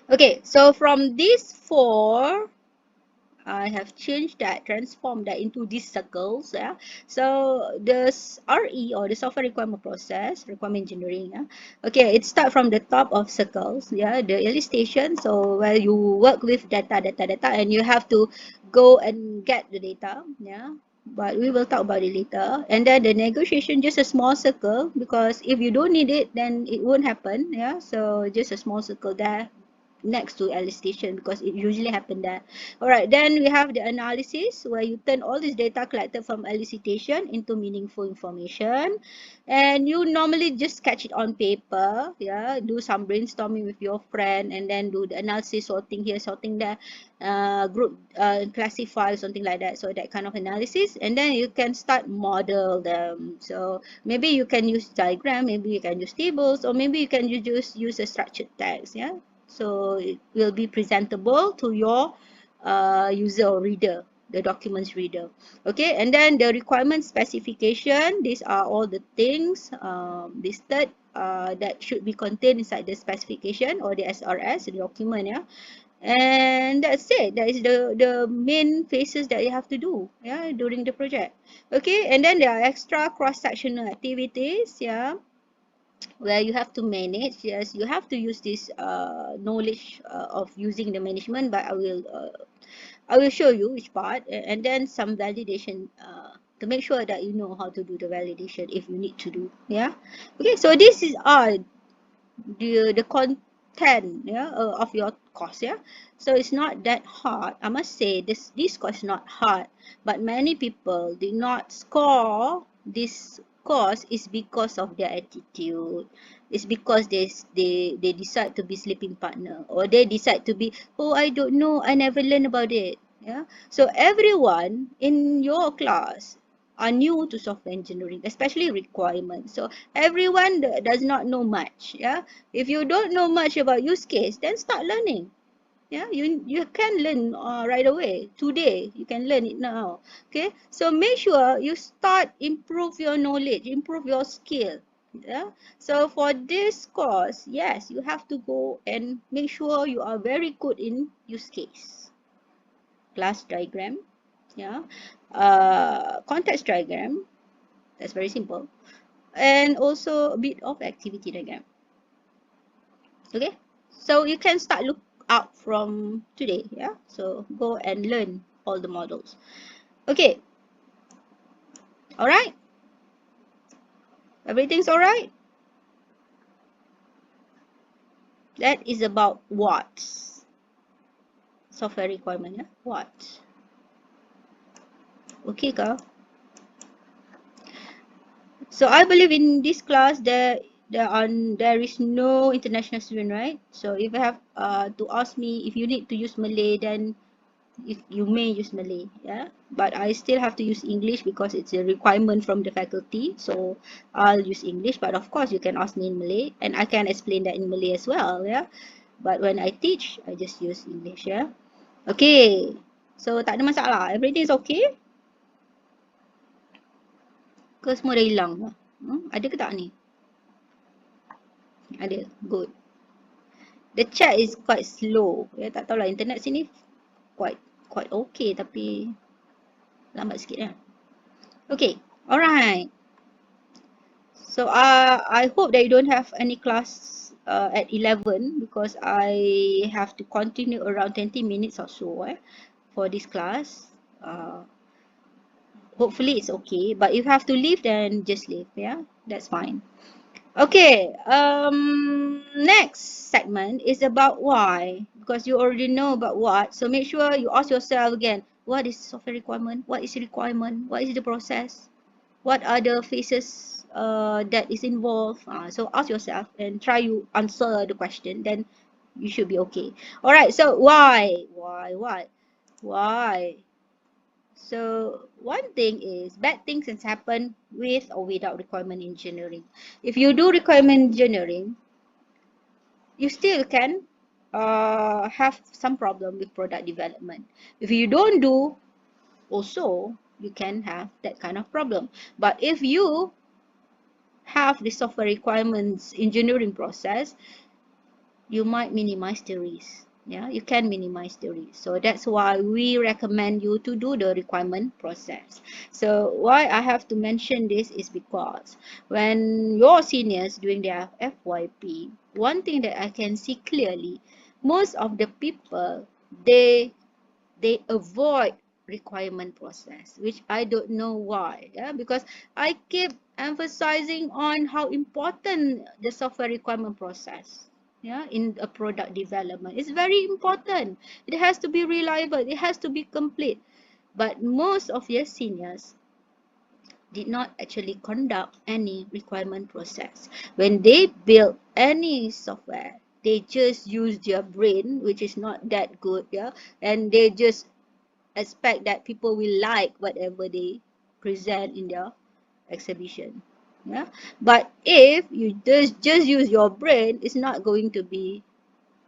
okay, so from these four I have changed that, transformed that into these circles. Yeah. So the RE, or the software requirement process, requirement engineering. Yeah. Okay, it starts from the top of circles. Yeah, the elicitation. So where you work with data, and you have to go and get the data. Yeah. But we will talk about it later. And then the negotiation, just a small circle, because if you don't need it, then it won't happen. Yeah. So just a small circle there. next to elicitation, because it usually happen there. All right, then we have the analysis, where you turn all this data collected from elicitation into meaningful information, and you normally just sketch it on paper. Yeah, do some brainstorming with your friend, and then do the analysis, sorting here, sorting there, group, classify, something like that. So that kind of analysis, and then you can start model them. So maybe you can use diagram, maybe you can use tables, or maybe you can just use a structured text. Yeah, so it will be presentable to your user or reader, the documents reader. Okay, and then the requirement specification, these are all the things listed that should be contained inside the specification or the SRS, the document. Yeah, and that's it. That is the main phases that you have to do, yeah, during the project. Okay, and then there are extra cross-sectional activities, yeah, where you have to manage. Yes, you have to use this knowledge of using the management, but I will show you which part, and then some validation to make sure that you know how to do the validation if you need to do. Yeah, okay, so this is the content, yeah, of your course. Yeah, so it's not that hard. I must say this course is not hard, but many people did not score this course is because of their attitude. It's because they decide to be sleeping partner, or they decide to be, oh, I don't know, I never learned about it. Yeah, so everyone in your class are new to software engineering, especially requirements. So everyone does not know much. Yeah, if you don't know much about use case, then start learning. Yeah, you can learn right away. Today you can learn it now. Okay, so make sure you start improve your knowledge, improve your skill. Yeah, so for this course, yes, you have to go and make sure you are very good in use case, class diagram, yeah, context diagram, that's very simple, and also a bit of activity diagram. Okay, so you can start look out from today. Yeah, so go and learn all the models. Okay, all right, everything's all right. That is about what software requirement. Yeah, what. Okay ka? So I believe in this class there is no international student, right? So if you have to ask me if you need to use Malay, then if you may use Malay, yeah, but I still have to use English because it's a requirement from the faculty, so I'll use English. But of course you can ask me in Malay, and I can explain that in Malay as well, yeah. But when I teach, I just use English, yeah. Okay, so tak ada masalah, everything is okay. Ke semua dah hilang? Ada ke tak ni? Ada, good. The chat is quite slow, ya, tak tahulah internet sini quite okay, tapi lambat sikit ya. Okay, alright. So I hope that you don't have any class at 11, because I have to continue around 20 minutes or so for this class. Hopefully it's okay, but if you have to leave, then just leave, yeah, that's fine. Okay, next segment is about why, because you already know about what, so make sure you ask yourself again, what is software requirement, what is requirement, what is the process, what are the phases that is involved. So ask yourself and try you answer the question, then you should be okay. All right, so why? So one thing is, bad things can happen with or without requirement engineering. If you do requirement engineering, you still can have some problem with product development. If you don't do, also you can have that kind of problem. But if you have the software requirements engineering process, you might minimize the risk. Yeah, you can minimize the risk. So that's why we recommend you to do the requirement process. So why I have to mention this is because when your seniors doing their FYP, one thing that I can see clearly, most of the people, they avoid requirement process, which I don't know why. Yeah, because I keep emphasizing on how important the software requirement process. yeah, in a product development. It's very important. It has to be reliable. It has to be complete. But most of your seniors did not actually conduct any requirement process. When they build any software, they just use their brain, which is not that good, yeah, and they just expect that people will like whatever they present in their exhibition. Yeah, but if you just use your brain, it's not going to be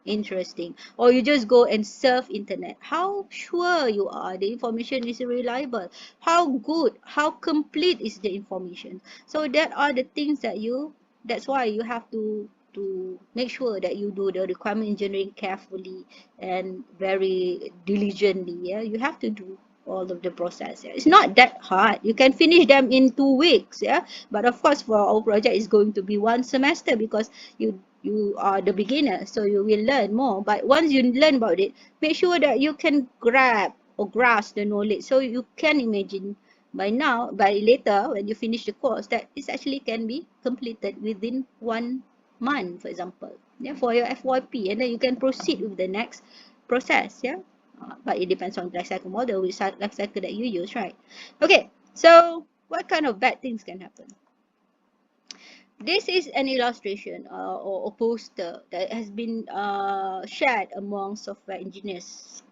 interesting. Or you just go and surf internet. How sure you are the information is reliable? How good, how complete is the information? So that are the things that that's why you have to make sure that you do the requirement engineering carefully and very diligently. Yeah, you have to do all of the process. Yeah? It's not that hard. You can finish them in 2 weeks. Yeah, but of course for our project it's going to be 1 semester because you are the beginner, so you will learn more. But once you learn about it, make sure that you can grab or grasp the knowledge, so you can imagine by later when you finish the course that it actually can be completed within 1 month, for example, yeah, for your FYP, and then you can proceed with the next process. Yeah, but it depends on the life cycle model, which life cycle that you use, right? Okay, so what kind of bad things can happen? This is an illustration or a poster that has been shared among software engineers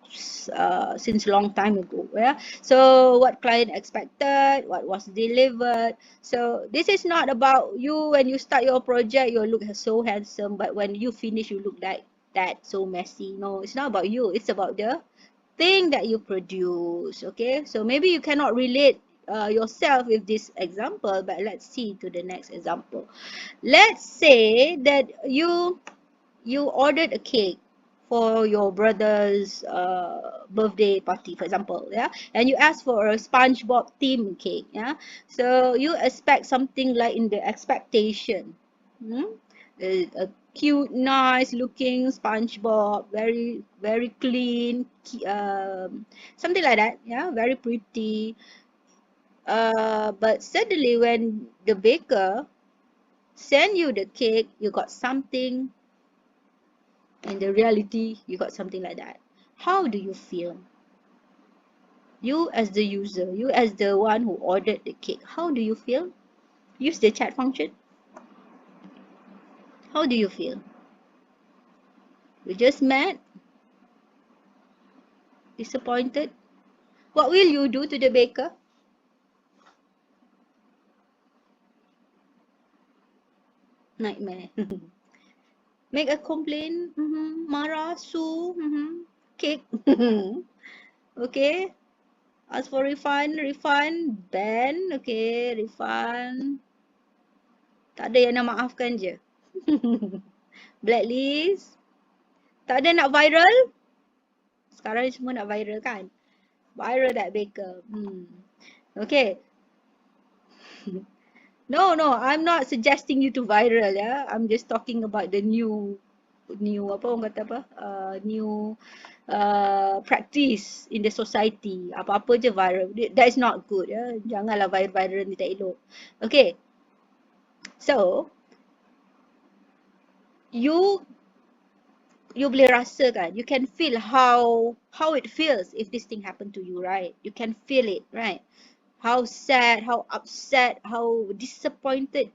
since a long time ago. Yeah. So what client expected, what was delivered. So this is not about you when you start your project, you look so handsome, but when you finish, you look like that, so messy. No, it's not about you. It's about the thing that you produce. Okay, so maybe you cannot relate yourself with this example, but let's see to the next example. Let's say that you ordered a cake for your brother's birthday party, for example, yeah, and you ask for a SpongeBob theme cake, yeah. So you expect something like in the expectation, hmm? A cute, nice looking SpongeBob, very very clean, something like that, yeah, very pretty. But suddenly when the baker send you the cake, you got something, in the reality, you got something like that. How do you feel? You as the user, you as the one who ordered the cake, how do you feel? Use the chat function. How do you feel? You just mad? Disappointed? What will you do to the baker? Nightmare. Make a complaint? Marah, sue? Cake? Okay. Ask for refund, ban, okay, refund. Tak ada yang nak maafkan je. Blacklist. Tak ada nak viral. Sekarang ni semua nak viral kan? Viral that baker. Okay. No, I'm not suggesting you to viral, ya. I'm just talking about the new apa orang kata apa? New practice in the society. Apa-apa je viral. That is not good, ya. Janganlah viral ni tak elok. Okay. So, you boleh rasa kan, you can feel how it feels if this thing happened to you, right? You can feel it, right? How sad, how upset, how disappointed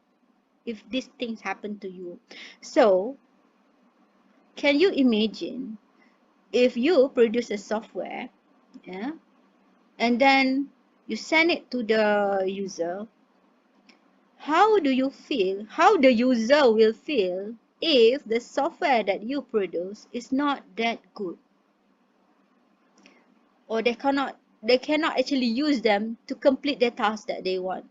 if these things happen to you. So can you imagine if you produce a software, yeah, and then you send it to the user? How do you feel, how the user will feel if the software that you produce is not that good, or they cannot actually use them to complete the task that they want?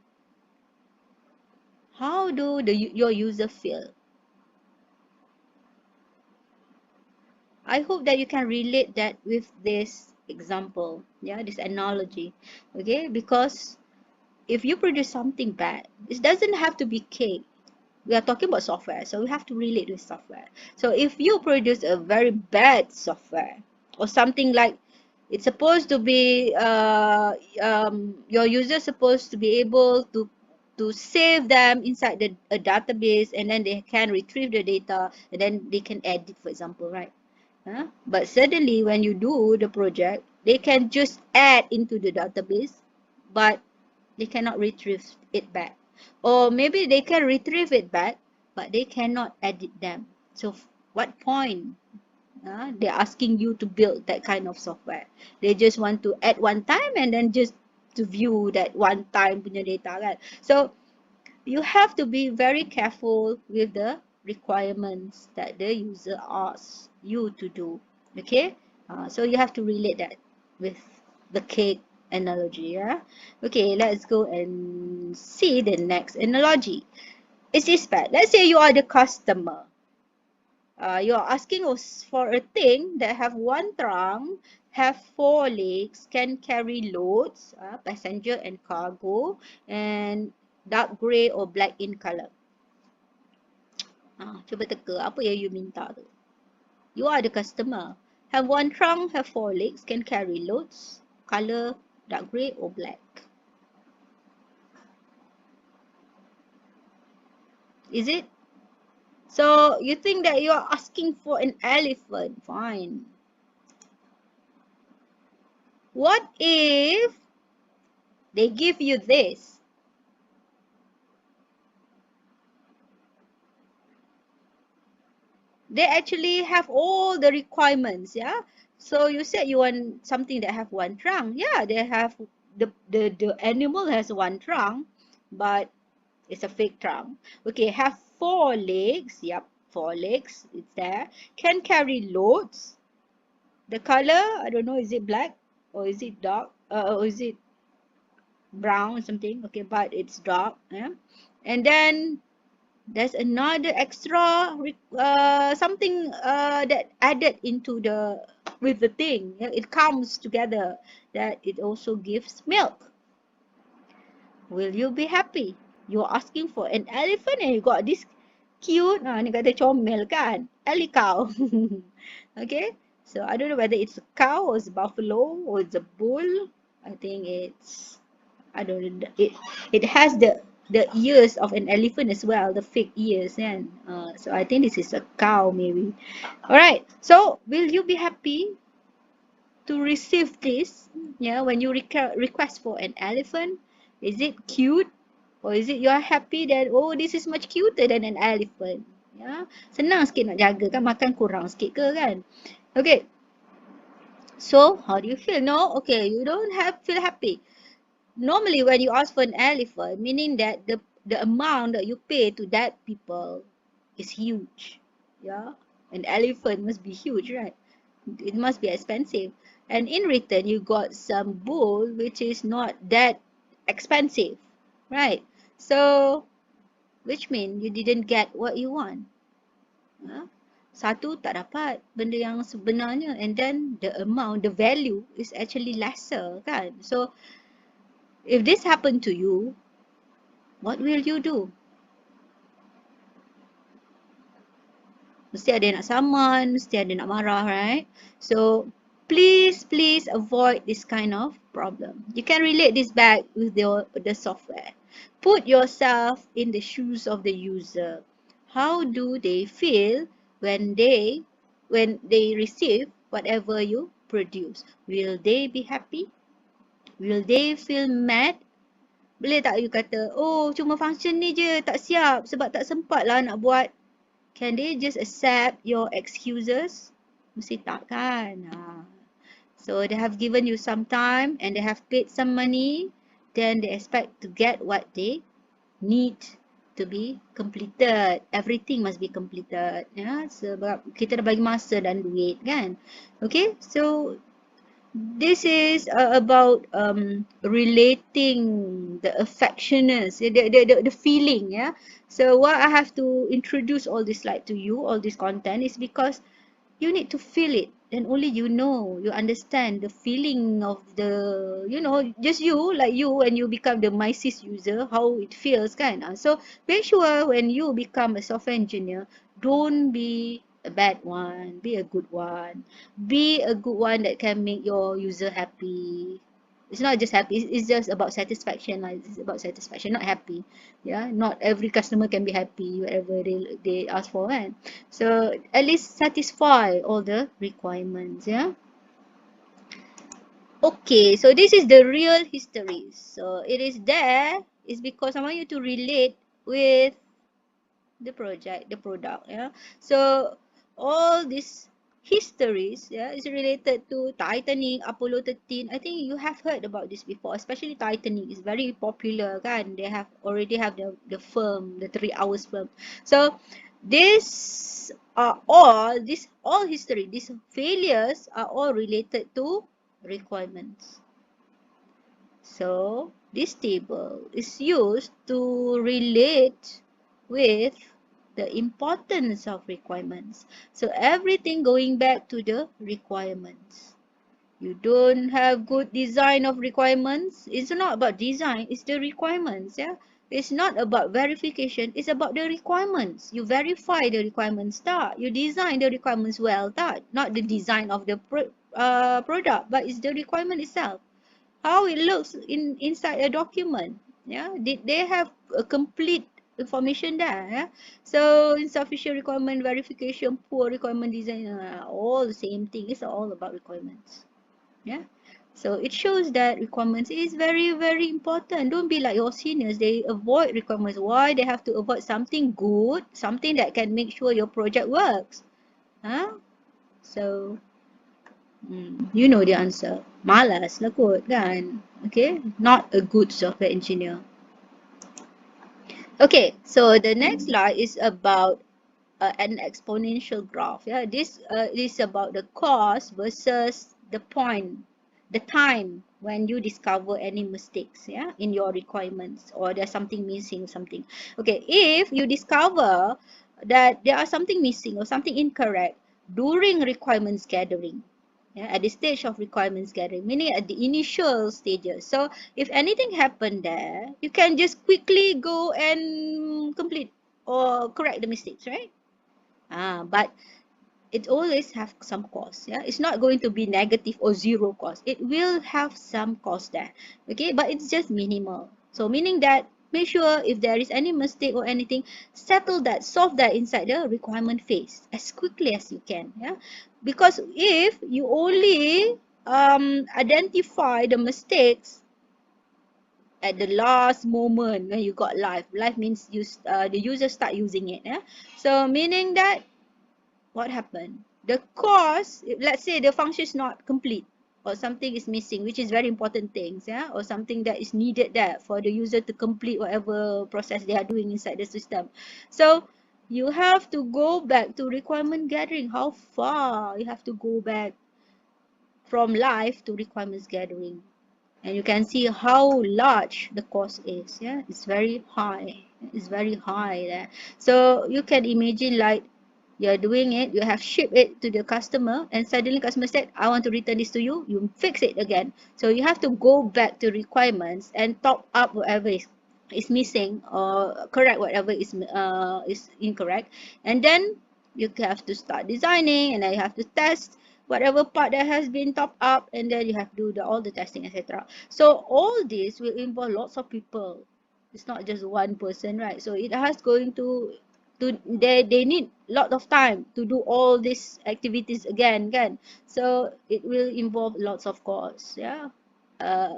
How do your user feel? I hope that you can relate that with this example, yeah, this analogy, okay? Because if you produce something bad, it doesn't have to be cake. We are talking about software, so we have to relate with software. So if you produce a very bad software, or something like it's supposed to be your user supposed to be able to to save them inside a database, and then they can retrieve the data, and then they can edit, for example, right? But suddenly when you do the project, they can just add into the database, but they cannot retrieve it back. Or maybe they can retrieve it back, but they cannot edit them. So what point? They're asking you to build that kind of software. They just want to add one time and then just to view that one time punya data, kan? So you have to be very careful with the requirements that the user asks you to do. Okay, so you have to relate that with the cake analogy. Yeah. Okay, let's go and see the next analogy. It's this bad. Let's say you are the customer. You're asking us for a thing that have one trunk, have four legs, can carry loads, passenger and cargo, and dark grey or black in color. Cuba teka, apa yang you minta tu? You are the customer. Have one trunk, have four legs, can carry loads, color dark grey or black. Is it? So you think that you are asking for an elephant? Fine. What if they give you this? They actually have all the requirements, yeah? So you said you want something that have one trunk. Yeah, they have the animal has one trunk, but it's a fake trunk. Okay, have four legs. Yep, four legs. It's there. Can carry loads. The color, I don't know, is it black or is it dark? Or is it brown or something? Okay, but it's dark. Yeah. And then there's another extra something that added into the with the thing. Yeah, it comes together that it also gives milk. Will you be happy? You're asking for an elephant and you got this cute, ni kata comel kan? Ellie cow. Okay, so I don't know whether it's a cow or it's a buffalo or it's a bull. I think it's, I don't know, it has the ears of an elephant as well, the fake ears, and so I think this is a cow maybe. All right, so will you be happy to receive this? Yeah, when you request for an elephant, is it cute or is it you are happy that, oh, this is much cuter than an elephant? Yeah, senang sikit nak jaga kan, makan kurang sikit ke kan? Okay, so how do you feel? No, okay, you don't have feel happy. Normally when you ask for an elephant, meaning that the amount that you pay to that people is huge. Yeah, an elephant must be huge, right? It must be expensive, and in return you got some bull which is not that expensive, right? So which means you didn't get what you want. Satu, tak dapat benda yang sebenarnya, and then the amount, the value is actually lesser, kan? So if this happened to you, what will you do? Mesti ada yang nak saman, mesti ada nak marah, right? So please avoid this kind of problem. You can relate this back with the software. Put yourself in the shoes of the user. How do they feel when they receive whatever you produce? Will they be happy? Will they feel mad? Boleh tak you kata, oh cuma function ni je tak siap sebab tak sempat lah nak buat. Can they just accept your excuses? Mesti tak kan? So they have given you some time and they have paid some money, then they expect to get what they need to be completed. Everything must be completed. Ya, sebab kita dah bagi masa dan duit kan? Okay, so this is about relating the affectionate, the feeling, yeah. So why I have to introduce all this slide to you, all this content, is because you need to feel it, and only you know, you understand the feeling of the, just you, like you, when you become the MySys user, how it feels, kan? So make sure when you become a software engineer, don't be a bad one, be a good one. Be a good one that can make your user happy. It's not just happy, it's just about satisfaction. It's about satisfaction, not happy. Yeah, not every customer can be happy whatever they ask for, right? So at least satisfy all the requirements. Yeah. Okay, so this is the real history. So it is there is because I want you to relate with the project, the product. Yeah. So all these histories, yeah, is related to Titanic, Apollo 13. I think you have heard about this before, especially Titanic is very popular, kan? They have already have the firm, the 3 hours firm. So this are all this all history, these failures are all related to requirements. So this table is used to relate with the importance of requirements. So everything going back to the requirements. You don't have good design of requirements. It's not about design, it's the requirements. Yeah. It's not about verification, it's about the requirements. You verify the requirements, tak? You design the requirements well, tak? Not the design of the product, but it's the requirement itself, how it looks inside a document. Yeah, did they have a complete information there? Yeah? So insufficient requirement verification, poor requirement design, all the same thing. It's all about requirements. Yeah. So it shows that requirements is very, very important. Don't be like your seniors, they avoid requirements. Why? They have to avoid something good, something that can make sure your project works. Huh? So you know the answer. Malas lah kot kan. Okay, not a good software engineer. Okay, so the next slide is about an exponential graph. Yeah, this is about the cost versus the point, the time when you discover any mistakes, yeah, in your requirements, or there's something missing, something. Okay, if you discover that there are something missing or something incorrect during requirements gathering, yeah, at the stage of requirements gathering, meaning at the initial stages. So if anything happened there, you can just quickly go and complete or correct the mistakes, right? But it always have some cost. Yeah, it's not going to be negative or zero cost. It will have some cost there. Okay, but it's just minimal. So meaning that make sure if there is any mistake or anything, settle that, solve that inside the requirement phase as quickly as you can. Yeah, because if you only identify the mistakes at the last moment when you got live means the user start using it. Yeah, so meaning that what happened? The course, let's say the function is not complete or something is missing, which is very important things, yeah, or something that is needed there for the user to complete whatever process they are doing inside the system. So you have to go back to requirement gathering. How far you have to go back from live to requirements gathering? And you can see how large the cost is. Yeah, it's very high. It's very high there. So you can imagine like you're doing it, you have shipped it to the customer, and suddenly customer said, I want to return this to you. You fix it again. So you have to go back to requirements and top up whatever is missing or correct whatever is incorrect. And then you have to start designing, and then you have to test whatever part that has been topped up, and then you have to do all the testing, etc. So all this will involve lots of people. It's not just one person, right? So it has going to they need lot of time to do all these activities again, kan? So it will involve lots of costs, yeah. uh,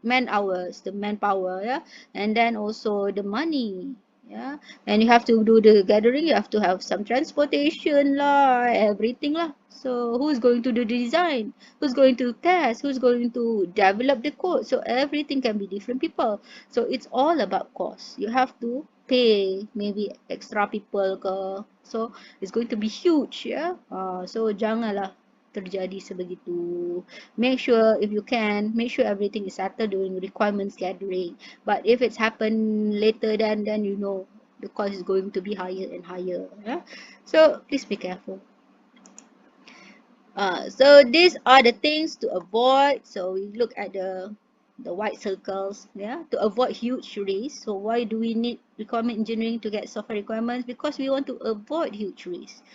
Man hours, the manpower, yeah, and then also the money, yeah. And you have to do the gathering, you have to have some transportation lah, everything lah. So who's going to do the design, who's going to test, who's going to develop the code? So everything can be different people. So it's all about cost. You have to pay maybe extra people ke, so it's going to be huge, yeah. So janganlah terjadi sebegitu. Make sure if you can, make sure everything is settled during requirements gathering. But if it's happened later, then you know the cost is going to be higher and higher. Yeah. So please be careful. So these are the things to avoid. So we look at the white circles, yeah, to avoid huge risks. So why do we need requirement engineering to get software requirements? Because we want to avoid huge risks.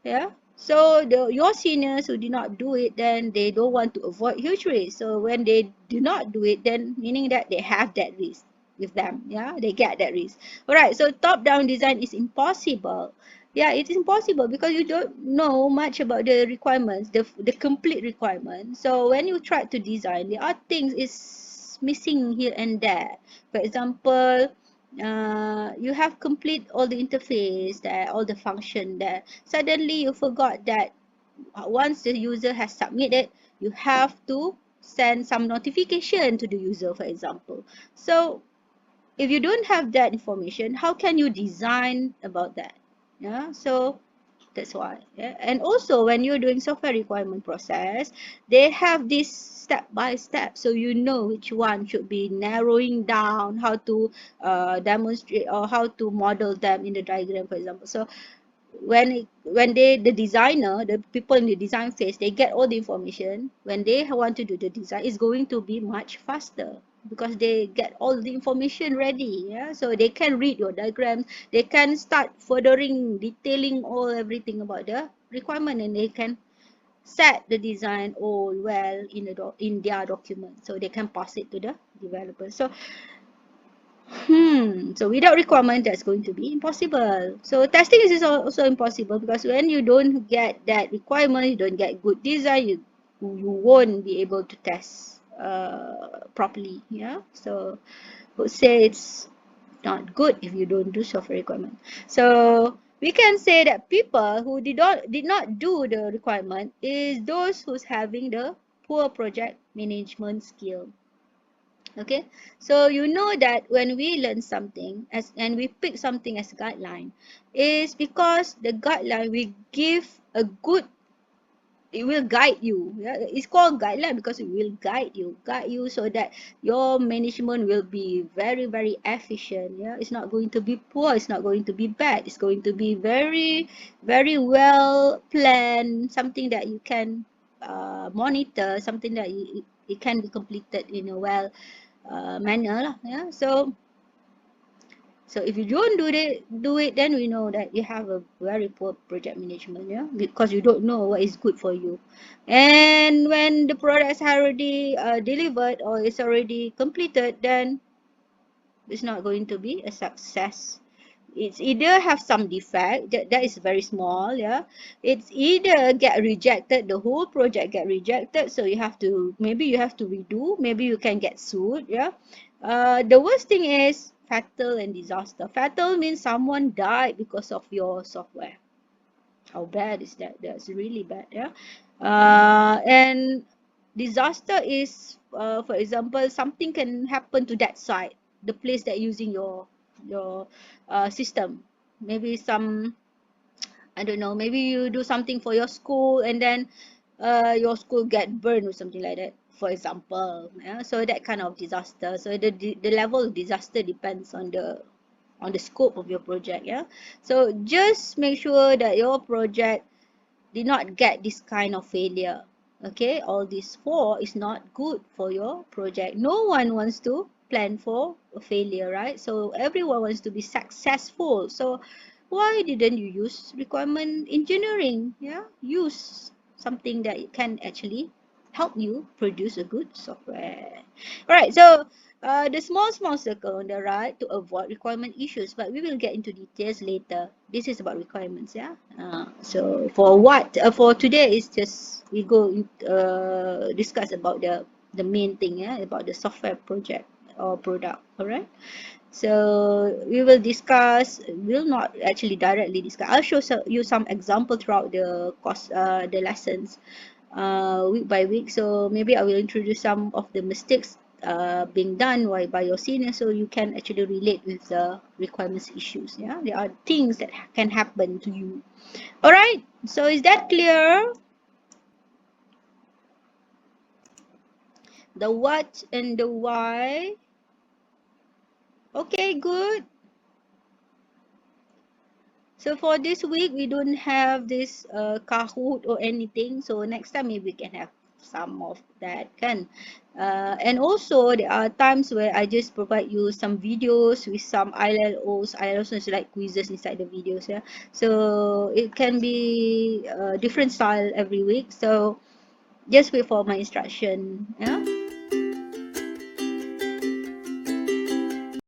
Yeah. So your seniors who did not do it, then they don't want to avoid huge risk. So when they do not do it, then meaning that they have that risk with them. Yeah, they get that risk. All right. So top-down design is impossible. Yeah, it is impossible because you don't know much about the requirements, the complete requirements. So when you try to design, there are things is missing here and there. For example, you have complete all the interface there, all the function there. Suddenly you forgot that once the user has submitted, you have to send some notification to the user, for example. So if you don't have that information, how can you design about that? Yeah, so that's why. Yeah. And also when you're doing software requirement process, they have this step by step, so you know which one should be narrowing down, how to demonstrate or how to model them in the diagram, for example. So when the designer, the people in the design phase, they get all the information, when they want to do the design, it's going to be much faster because they get all the information ready. Yeah, so they can read your diagrams, they can start furthering detailing all everything about the requirement, and they can set the design all well in in their document, so they can pass it to the developer. So so without requirement, that's going to be impossible. So testing is also impossible because when you don't get that requirement, you don't get good design, you won't be able to test properly. Yeah. So would say it's not good if you don't do software requirement. So we can say that people who did not do the requirement is those who's having the poor project management skill. Okay, so you know that when we learn something as and we pick something as guideline is because the guideline will give a good, it will guide you. Yeah, it's called guideline because it will guide you so that your management will be very very efficient. Yeah, it's not going to be poor, it's not going to be bad, it's going to be very very well planned, something that you can monitor, something that it can be completed in a well manner lah. Yeah, so if you don't do it, then we know that you have a very poor project management. Yeah, because you don't know what is good for you, and when the product is already delivered or it's already completed, then it's not going to be a success. It's either have some defect that is very small. Yeah, it's either get rejected, the whole project get rejected, so you have to, maybe you have to redo, maybe you can get sued. Yeah, the worst thing is fatal and disaster. Fatal means someone died because of your software. How bad is that? That's really bad. Yeah, and disaster is, for example, something can happen to that site, the place that using your system. Maybe some, I don't know, maybe you do something for your school and then your school get burned or something like that, for example. Yeah? So that kind of disaster. So the level of disaster depends on the scope of your project. Yeah. So just make sure that your project did not get this kind of failure. Okay, all these four is not good for your project. No one wants to plan for a failure, right? So everyone wants to be successful. So why didn't you use requirement engineering? Yeah, use something that can actually help you produce a good software. All right, so the small circle on the right to avoid requirement issues, but we will get into details later. This is about requirements. Yeah. So for today is just we go discuss about the main thing. Yeah, about the software project or product. All right. So we will discuss, will not actually directly discuss. I'll show you some example throughout the lessons, week by week. So maybe I will introduce some of the mistakes being done by your senior, so you can actually relate with the requirements issues. Yeah, there are things that can happen to you. All right. So is that clear? The what and the why. Okay, good. So for this week, we don't have this Kahoot or anything. So next time maybe we can have some of that kan. And also there are times where I just provide you some videos with some ILLOs. ILLOs is like quizzes inside the videos, yeah. So it can be different style every week. So just wait for my instruction, yeah.